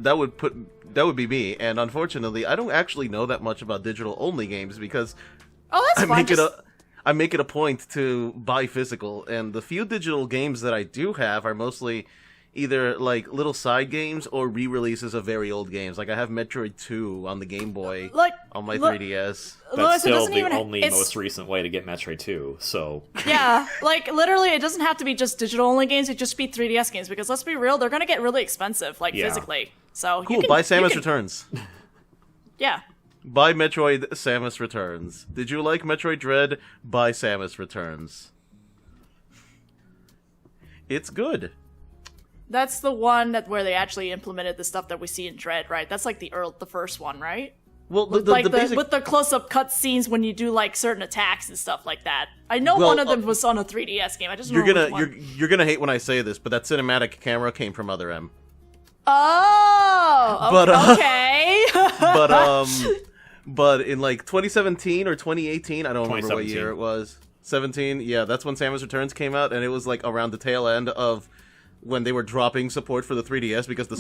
would be me, and unfortunately, I don't actually know that much about digital-only games because that's fine. I make it a point to buy physical, and the few digital games that I do have are mostly either like little side games or re-releases of very old games. Like I have Metroid 2 on the Game Boy on my 3DS. That's still the only most recent way to get Metroid 2, so... Yeah, like, literally, it doesn't have to be just digital-only games, it just be 3DS games, because let's be real, they're gonna get really expensive, like, physically. So cool, buy Samus Returns. Yeah. Buy Metroid Samus Returns. Did you like Metroid Dread? Buy Samus Returns. It's good. That's the one where they actually implemented the stuff that we see in Dread, right? That's like the first one, right? Well, with the close-up cutscenes when you do like certain attacks and stuff like that. I know one of them was on a 3DS game. I just don't know which one. You're gonna hate when I say this, but that cinematic camera came from Other M. Oh, but, okay. but in like 2017 or 2018, I don't remember what year it was. 17, yeah, that's when Samus Returns came out, and it was like around the tail end of when they were dropping support for the 3DS because the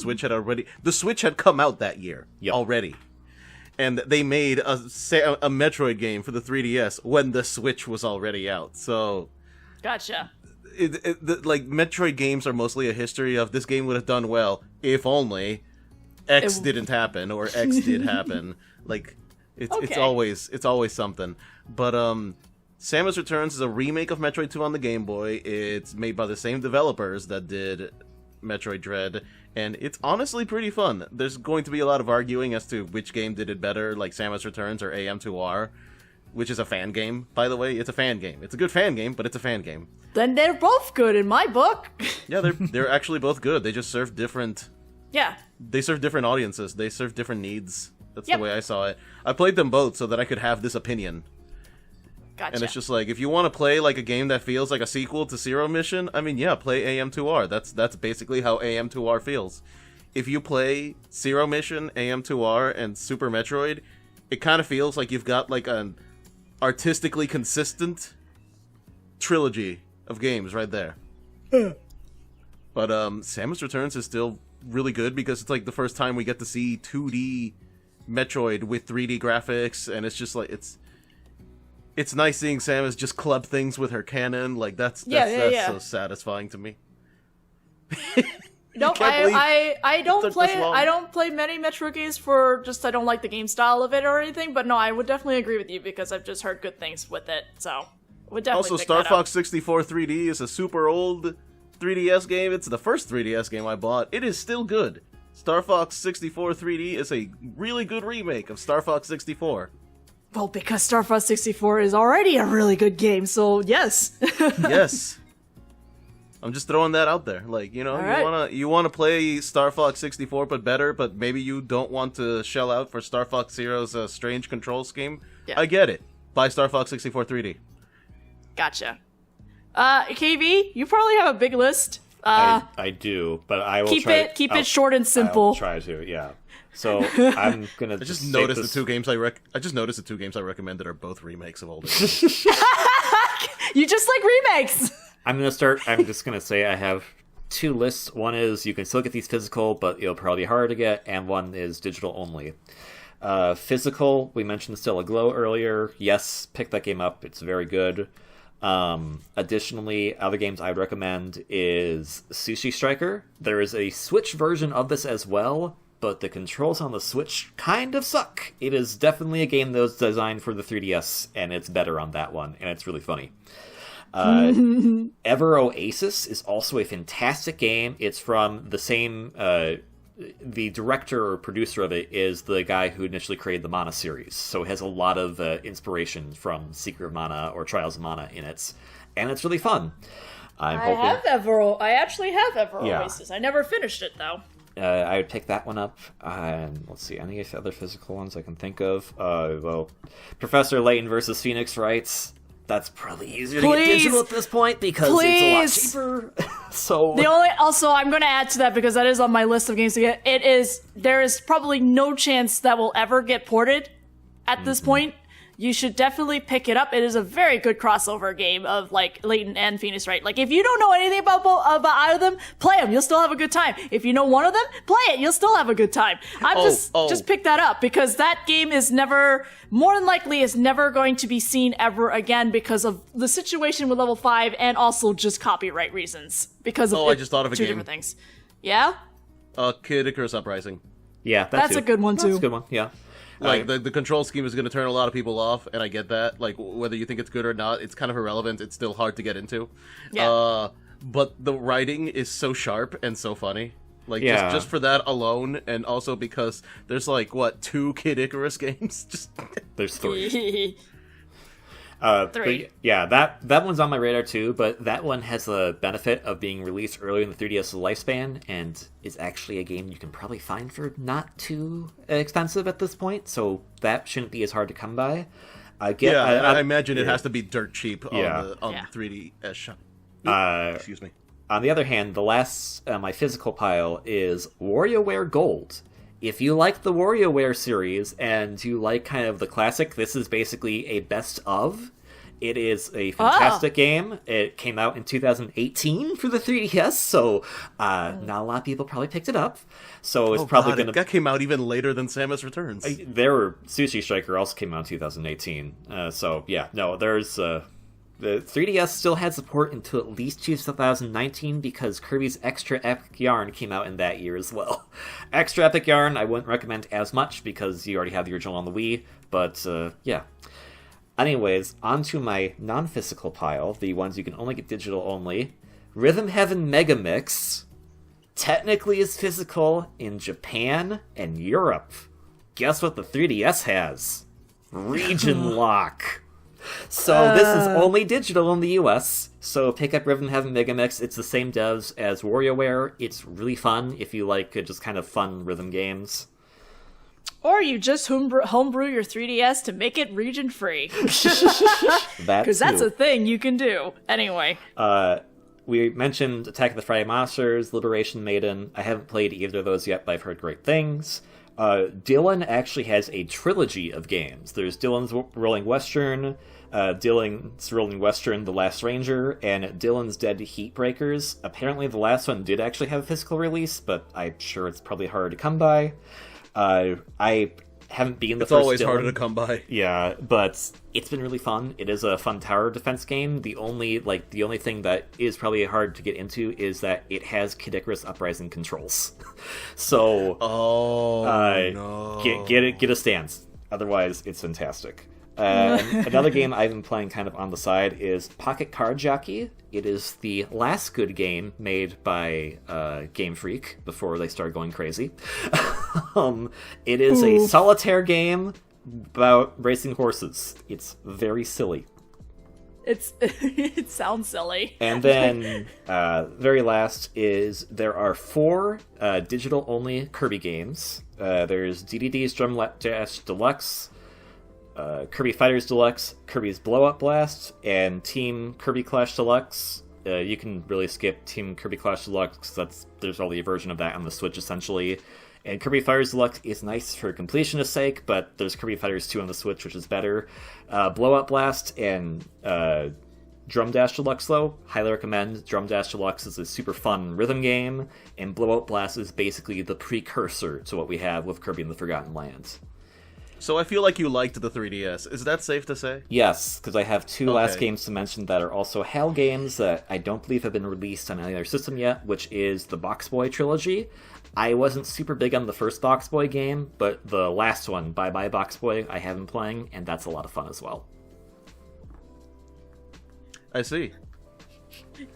Switch had come out that year already. And they made a Metroid game for the 3DS when the Switch was already out. So, gotcha. Like Metroid games are mostly a history of this game would have done well if only X didn't happen or X did happen. Like it's always something. But Samus Returns is a remake of Metroid 2 on the Game Boy. It's made by the same developers that did Metroid Dread, and it's honestly pretty fun. There's going to be a lot of arguing as to which game did it better, like Samus Returns or AM2R, which is a fan game, by the way. It's a fan game. It's a good fan game, but it's a fan game. Then they're both good in my book. Yeah, they're actually both good. They just serve different... Yeah. They serve different audiences. They serve different needs. That's Yep. the way I saw it. I played them both so that I could have this opinion. Gotcha. And it's just like, if you want to play like a game that feels like a sequel to Zero Mission, I mean, yeah, play AM2R. That's basically how AM2R feels. If you play Zero Mission, AM2R, and Super Metroid, it kind of feels like you've got like an artistically consistent trilogy of games right there. But Samus Returns is still really good because it's like the first time we get to see 2D Metroid with 3D graphics, and it's just like it's nice seeing Samus just club things with her cannon. Like that's so satisfying to me. Nope, I don't play many Metroid games for just I don't like the game style of it or anything, but no, I would definitely agree with you because I've just heard good things with it. So would definitely also pick Star that Fox up. 64 3D is a super old 3DS game. It's the first 3DS game I bought. It is still good. Star Fox 64 3D is a really good remake of Star Fox 64. Well, because Star Fox 64 is already a really good game, so yes. Yes. I'm just throwing that out there. Like, you know, All you wanna play Star Fox 64 but better, but maybe you don't want to shell out for Star Fox Zero's strange control scheme. Yeah. I get it. Buy Star Fox 64 3D. Gotcha. KV, you probably have a big list. I do, but I will keep try it short and simple. I'll try to, yeah. So I'm gonna. I just noticed the two games I recommended are both remakes of older games. You just like remakes. I'm just gonna say I have two lists. One is you can still get these physical, but it'll probably be harder to get, and one is digital only. Physical, we mentioned Still Aglow earlier. Yes, pick that game up. It's very good. Additionally, other games I would recommend is Sushi Striker. There is a Switch version of this as well, but the controls on the Switch kind of suck. It is definitely a game that was designed for the 3DS, and it's better on that one, and it's really funny. Ever Oasis is also a fantastic game. It's from the same... the director or producer of it is the guy who initially created the Mana series, so it has a lot of inspiration from Secret of Mana or Trials of Mana in it, and it's really fun. I actually have Ever Oasis. I never finished it though. I would pick that one up. Let's see, any other physical ones I can think of. Well, Professor Layton versus Phoenix Wrights. That's probably easier to get digital at this point because it's a lot cheaper. So I'm going to add to that because that is on my list of games to get. There is probably no chance that will ever get ported at this point. You should definitely pick it up. It is a very good crossover game of like Layton and Phoenix Wright. Like if you don't know anything about either of them, play them. You'll still have a good time. If you know one of them, play it. You'll still have a good time. Just pick that up because that game is never going to be seen ever again because of the situation with Level 5 and also just copyright reasons. Because of I just thought of a two game. different things. Yeah? Kid Icarus Uprising. Yeah, that's a good one too. That's a good one. Yeah. Like, the control scheme is going to turn a lot of people off, and I get that. Like, whether you think it's good or not, it's kind of irrelevant. It's still hard to get into. Yeah. But the writing is so sharp and so funny. Like, just for that alone, and also because there's, like, 2 Kid Icarus games? There's 3. 3. Yeah, that one's on my radar too, but that one has the benefit of being released early in the 3DS lifespan, and is actually a game you can probably find for not too expensive at this point, so that shouldn't be as hard to come by. I imagine it has to be dirt cheap on the 3DS shop. Excuse me. On the other hand, the last my physical pile is WarioWare Gold. If you like the WarioWare series and you like kind of the classic, this is basically a best of. It is a fantastic game. It came out in 2018 for the 3DS, so not a lot of people probably picked it up. So it's probably going to... That came out even later than Samus Returns. Sushi Striker also came out in 2018. So yeah, no, there's... The 3DS still had support until at least 2019 because Kirby's Extra Epic Yarn came out in that year as well. Extra Epic Yarn I wouldn't recommend as much because you already have the original on the Wii, but yeah. Anyways, onto my non-physical pile, the ones you can only get digital only. Rhythm Heaven Mega Mix, technically is physical in Japan and Europe. Guess what the 3DS has? Region lock. So this is only digital in the US. So pick up Rhythm Heaven Megamix. It's the same devs as WarioWare. It's really fun if you like just kind of fun rhythm games. Or you just homebrew your 3DS to make it region free. Because that's a thing you can do. Anyway. We mentioned Attack of the Friday Monsters, Liberation Maiden. I haven't played either of those yet, but I've heard great things. Dylan actually has a trilogy of games. There's Dylan's Rolling Western, Dylan's Rolling Western, The Last Ranger, and Dylan's Dead Heat Breakers. Apparently the last one did actually have a physical release, but I'm sure it's probably harder to come by. I haven't been the first. It's always Dylan. harder to come by. Yeah, but it's been really fun. It is a fun tower defense game. The only thing that is probably hard to get into is that it has Kid Icarus Uprising controls. So, no. Get a stance. Otherwise, it's fantastic. Another game I've been playing kind of on the side is Pocket Card Jockey. It is the last good game made by Game Freak before they started going crazy. It is a solitaire game about racing horses. It's very silly. It sounds silly. And then, very last is there are 4 digital-only Kirby games. There's DDD's Drum Dash Deluxe, Kirby Fighters Deluxe, Kirby's Blow Up Blast, and Team Kirby Clash Deluxe. You can really skip Team Kirby Clash Deluxe because there's already a version of that on the Switch essentially. And Kirby Fighters Deluxe is nice for completionist sake, but there's Kirby Fighters 2 on the Switch, which is better. Blow Up Blast and Drum Dash Deluxe, though, highly recommend. Drum Dash Deluxe is a super fun rhythm game, and Blow Up Blast is basically the precursor to what we have with Kirby and the Forgotten Lands. So I feel like you liked the 3DS. Is that safe to say? Yes, because I have 2 last games to mention that are also HAL games that I don't believe have been released on any other system yet, which is the Box Boy trilogy. I wasn't super big on the first Box Boy game, but the last one, Bye Bye Box Boy, I have been playing, and that's a lot of fun as well. I see.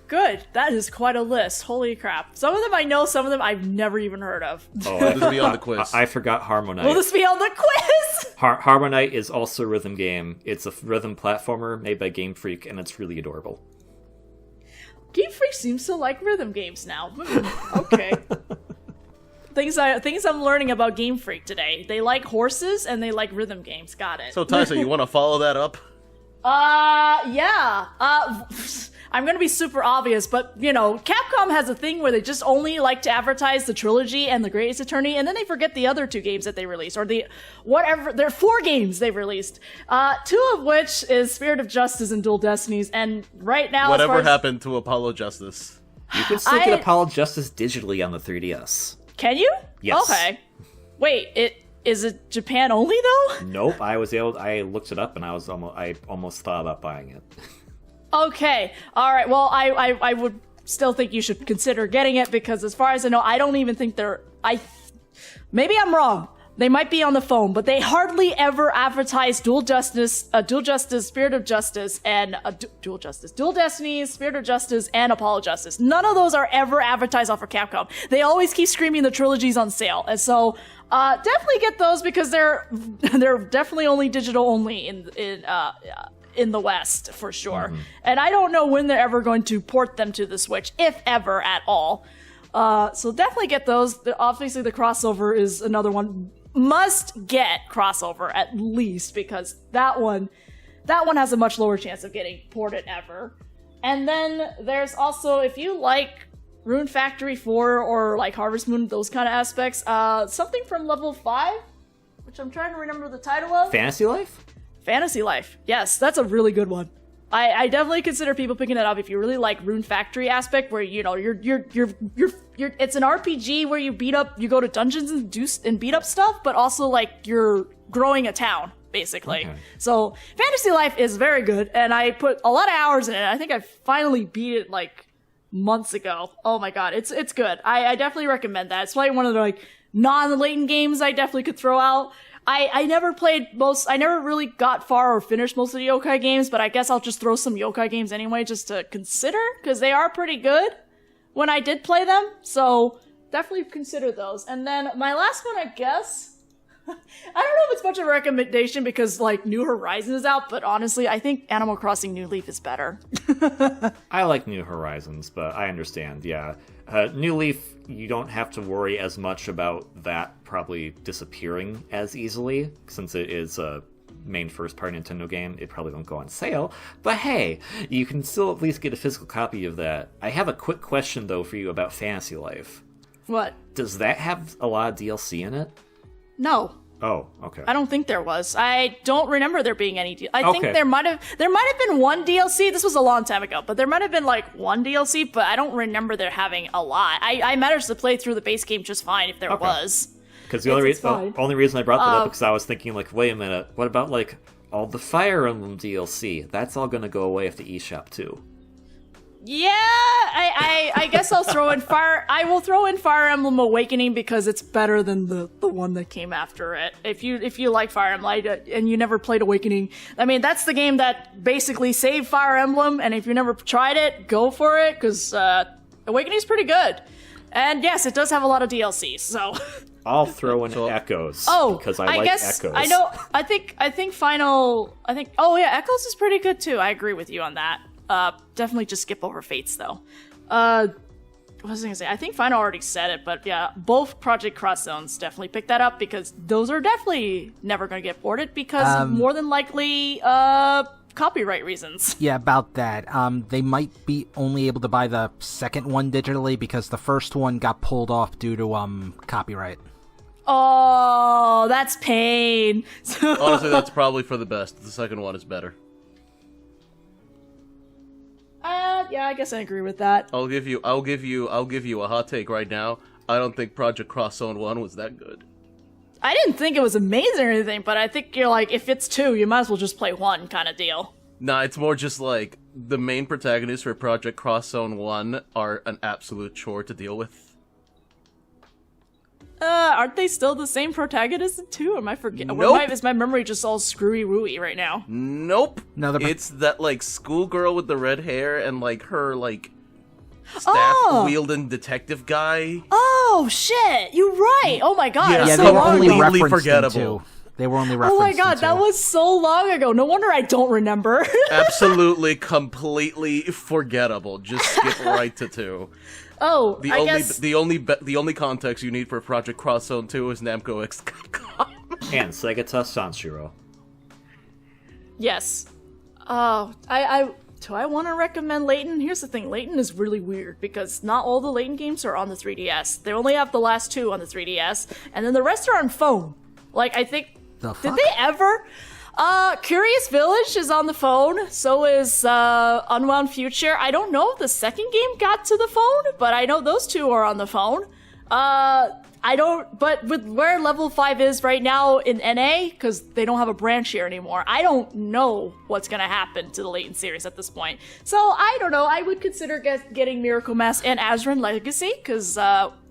Good. That is quite a list. Holy crap. Some of them I know, some of them I've never even heard of. Oh, This will be on the quiz. I forgot Harmonite. Will this be on the quiz? Harmonite is also a rhythm game. It's a rhythm platformer made by Game Freak, and it's really adorable. Game Freak seems to like rhythm games now. Okay. Things I'm learning about Game Freak today. They like horses and they like rhythm games. Got it. So, Taisa, you want to follow that up? Yeah. I'm gonna be super obvious, but, Capcom has a thing where they just only like to advertise the trilogy and the Greatest Attorney, and then they forget the other 2 games that they released, or there are 4 games they've released. 2 of which is Spirit of Justice and Dual Destinies, and right now, Whatever happened to Apollo Justice? You can still get Apollo Justice digitally on the 3DS. Can you? Yes. Okay. Wait, is it Japan only though? Nope, I looked it up and I almost thought about buying it. Okay. All right. Well, I would still think you should consider getting it because as far as I know, I don't even think maybe I'm wrong. They might be on the phone, but they hardly ever advertise Dual Justice, Spirit of Justice, and Dual Destinies, Spirit of Justice, and Apollo Justice. None of those are ever advertised off of Capcom. They always keep screaming the trilogy's on sale, and so definitely get those because they're definitely only digital only in the West for sure. Mm-hmm. And I don't know when they're ever going to port them to the Switch, if ever at all. So definitely get those. Obviously, the crossover is another one. Must get crossover at least because that one has a much lower chance of getting ported ever. And then there's also, if you like Rune Factory 4 or like Harvest Moon, those kind of aspects, something from Level 5, which I'm trying to remember the title of. Fantasy Life? Fantasy Life. Yes, that's a really good one. I definitely consider people picking that up if you really like Rune Factory aspect, where you're it's an RPG where you go to dungeons and beat up stuff, but also like you're growing a town basically. Okay. So Fantasy Life is very good, and I put a lot of hours in it. I think I finally beat it like months ago. Oh my god, it's good. I definitely recommend that. It's probably one of the like non-latent games I definitely could throw out. I never really got far or finished most of the yokai games, but I guess I'll just throw some yokai games anyway just to consider, because they are pretty good when I did play them. So definitely consider those. And then my last one, I guess. I don't know if it's much of a recommendation because, like, New Horizon is out, but honestly, I think Animal Crossing New Leaf is better. I like New Horizons, but I understand, yeah. New Leaf, you don't have to worry as much about that probably disappearing as easily, since it is a main first-party Nintendo game. It probably won't go on sale, but hey, you can still at least get a physical copy of that. I have a quick question, though, for you about Fantasy Life. What? Does that have a lot of DLC in it? No. Oh, okay. I don't think there was. I don't remember there being any. I think Okay. there might have been one DLC. This was a long time ago, but there might have been like one DLC. But I don't remember there having a lot. I managed to play through the base game just fine if there was. Because the only reason I brought that up because I was thinking, like, wait a minute, what about like all the Fire Emblem DLC? That's all gonna go away if the eShop too. Yeah, I guess I'll throw in I will throw in Fire Emblem Awakening because it's better than the one that came after it. If you like Fire Emblem and you never played Awakening, I mean that's the game that basically saved Fire Emblem. And if you never tried it, go for it because Awakening is pretty good. And yes, it does have a lot of DLC. So I'll throw in Echoes. Because I like guess, Echoes. I know. I think Oh yeah, Echoes is pretty good too. I agree with you on that. Definitely just skip over Fates, though. What was I gonna say? I think Final already said it, but yeah, both Project Cross Zones definitely pick that up because those are definitely never gonna get ported because more than likely, copyright reasons. Yeah, about that. They might be only able to buy the second one digitally because the first one got pulled off due to, copyright. Oh, that's pain. Honestly, that's probably for the best. The second one is better. Yeah, I guess I agree with that. I'll give you a hot take right now. I don't think Project Cross Zone 1 was that good. I didn't think it was amazing or anything, but I think you're like, if it's two, you might as well just play one kind of deal. Nah, it's more just like the main protagonists for Project Cross Zone 1 are an absolute chore to deal with. Aren't they still the same protagonist in two? Am I forgetting? Nope. Is my memory just all screwy-wooey right now? Nope. No, it's that, like, schoolgirl with the red hair and, like, her, like, staff-wielding detective guy. Oh, shit! You're right! Oh my god, Yeah, that's they so were long only ago. Completely referenced forgettable. in two. They were only referenced Oh my god, in that two. was so long ago. No wonder I don't remember. Absolutely, completely forgettable. Just skip right to 2. Oh, The only context you need for Project Cross Zone 2 is Namco X Capcom. And Segata Sanshiro. Yes. Oh, do I want to recommend Layton? Here's the thing, Layton is really weird because not all the Layton games are on the 3DS. They only have the last 2 on the 3DS, and then the rest are on phone. Like, I think... Did they ever? Curious Village is on the phone, so is Unwound Future. I don't know if the second game got to the phone, but I know those 2 are on the phone. But with where level 5 is right now in NA, because they don't have a branch here anymore, I don't know what's going to happen to the Layton series at this point. So, I don't know, I would consider getting Miracle Mask and Azran Legacy, because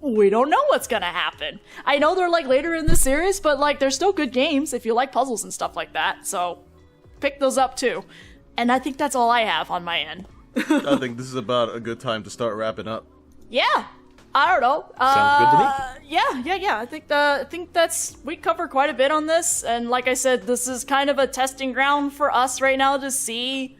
we don't know what's going to happen. I know they're, like, later in the series, but, like, they're still good games if you like puzzles and stuff like that, so pick those up, too. And I think that's all I have on my end. I think this is about a good time to start wrapping up. Yeah. I don't know. Sounds good to me. Yeah. I think that's we covered quite a bit on this, and like I said, this is kind of a testing ground for us right now to see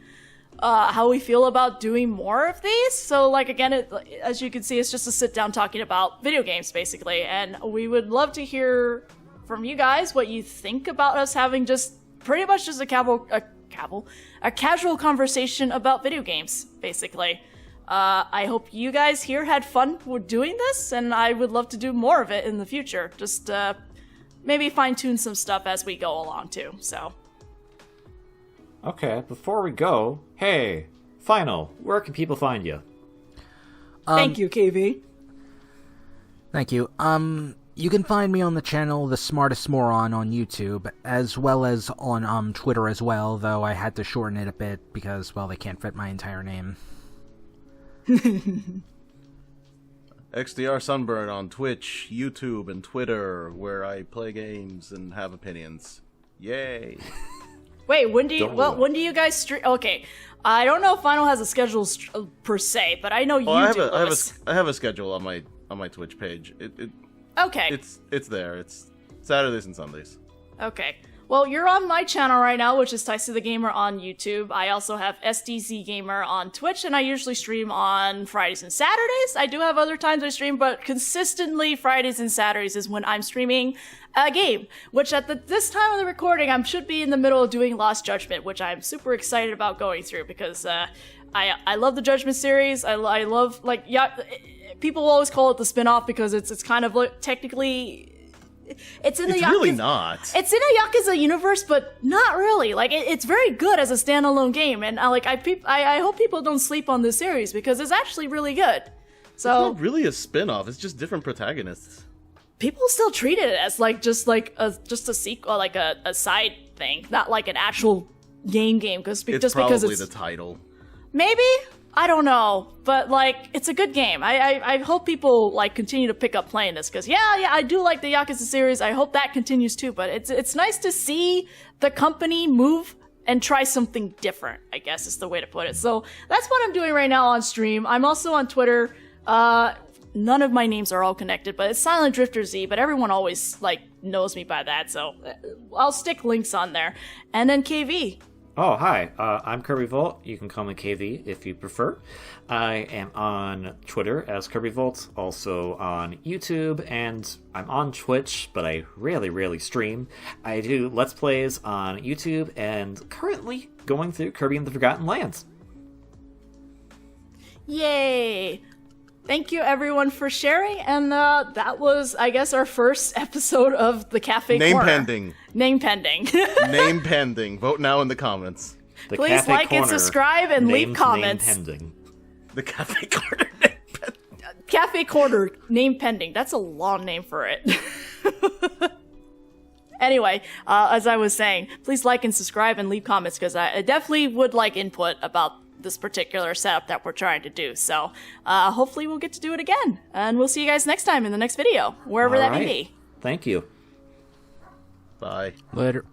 how we feel about doing more of these. So, like again, as you can see, it's just a sit down talking about video games basically, and we would love to hear from you guys what you think about us having just pretty much just a casual conversation about video games, basically. I hope you guys here had fun with doing this, and I would love to do more of it in the future. Just, maybe fine-tune some stuff as we go along, too, so. Okay, before we go, hey, Final, where can people find you? Thank you, KV. Thank you. You can find me on the channel The Smartest Moron on YouTube, as well as on Twitter as well, though I had to shorten it a bit because, well, they can't fit my entire name. XTRSunburn on Twitch, YouTube, and Twitter, where I play games and have opinions. Yay! Wait, when do you guys stream? Okay, I don't know if Final has a schedule per se, but I know you do. I have a schedule on my on my Twitch page. Okay. It's there. It's Saturdays and Sundays. Okay. Well, you're on my channel right now, which is Taisa the Gamer on YouTube. I also have SDZ Gamer on Twitch, and I usually stream on Fridays and Saturdays. I do have other times I stream, but consistently Fridays and Saturdays is when I'm streaming a game, which at this time of the recording, I should be in the middle of doing Lost Judgment, which I'm super excited about going through because I love the Judgment series. I love, like, yeah, people always call it the spin-off because it's kind of like, technically... It's really not. It's in a Yakuza universe, but not really. Like it's very good as a standalone game, and I hope people don't sleep on this series because it's actually really good. So it's not really a spin-off. It's just different protagonists. People still treat it as just a sequel, like a side thing, not like an actual game. Because it's probably the title. Maybe. I don't know, but, like, it's a good game. I hope people, like, continue to pick up playing this, because, yeah, I do like the Yakuza series. I hope that continues, too, but it's nice to see the company move and try something different, I guess is the way to put it. So, that's what I'm doing right now on stream. I'm also on Twitter. None of my names are all connected, but it's Silent Drifter Z, but everyone always, like, knows me by that, so I'll stick links on there. And then KV. Oh, hi. I'm KirbyVolt. You can call me KV if you prefer. I am on Twitter as KirbyVolt, also on YouTube, and I'm on Twitch, but I rarely stream. I do Let's Plays on YouTube, and currently going through Kirby and the Forgotten Lands. Yay! Thank you, everyone, for sharing, and that was, I guess, our first episode of the Cafe Name Corner. pending. Name pending. Name pending. Vote now in the comments. The Please Cafe like Corner, and subscribe and leave comments. Name pending. The Cafe Corner name pending. Cafe Corner, name pending. That's a long name for it. Anyway, as I was saying, please like and subscribe and leave comments, because I definitely would like input about this particular setup that we're trying to do. So hopefully we'll get to do it again, and we'll see you guys next time in the next video, wherever that may be. Thank you. Bye. Later.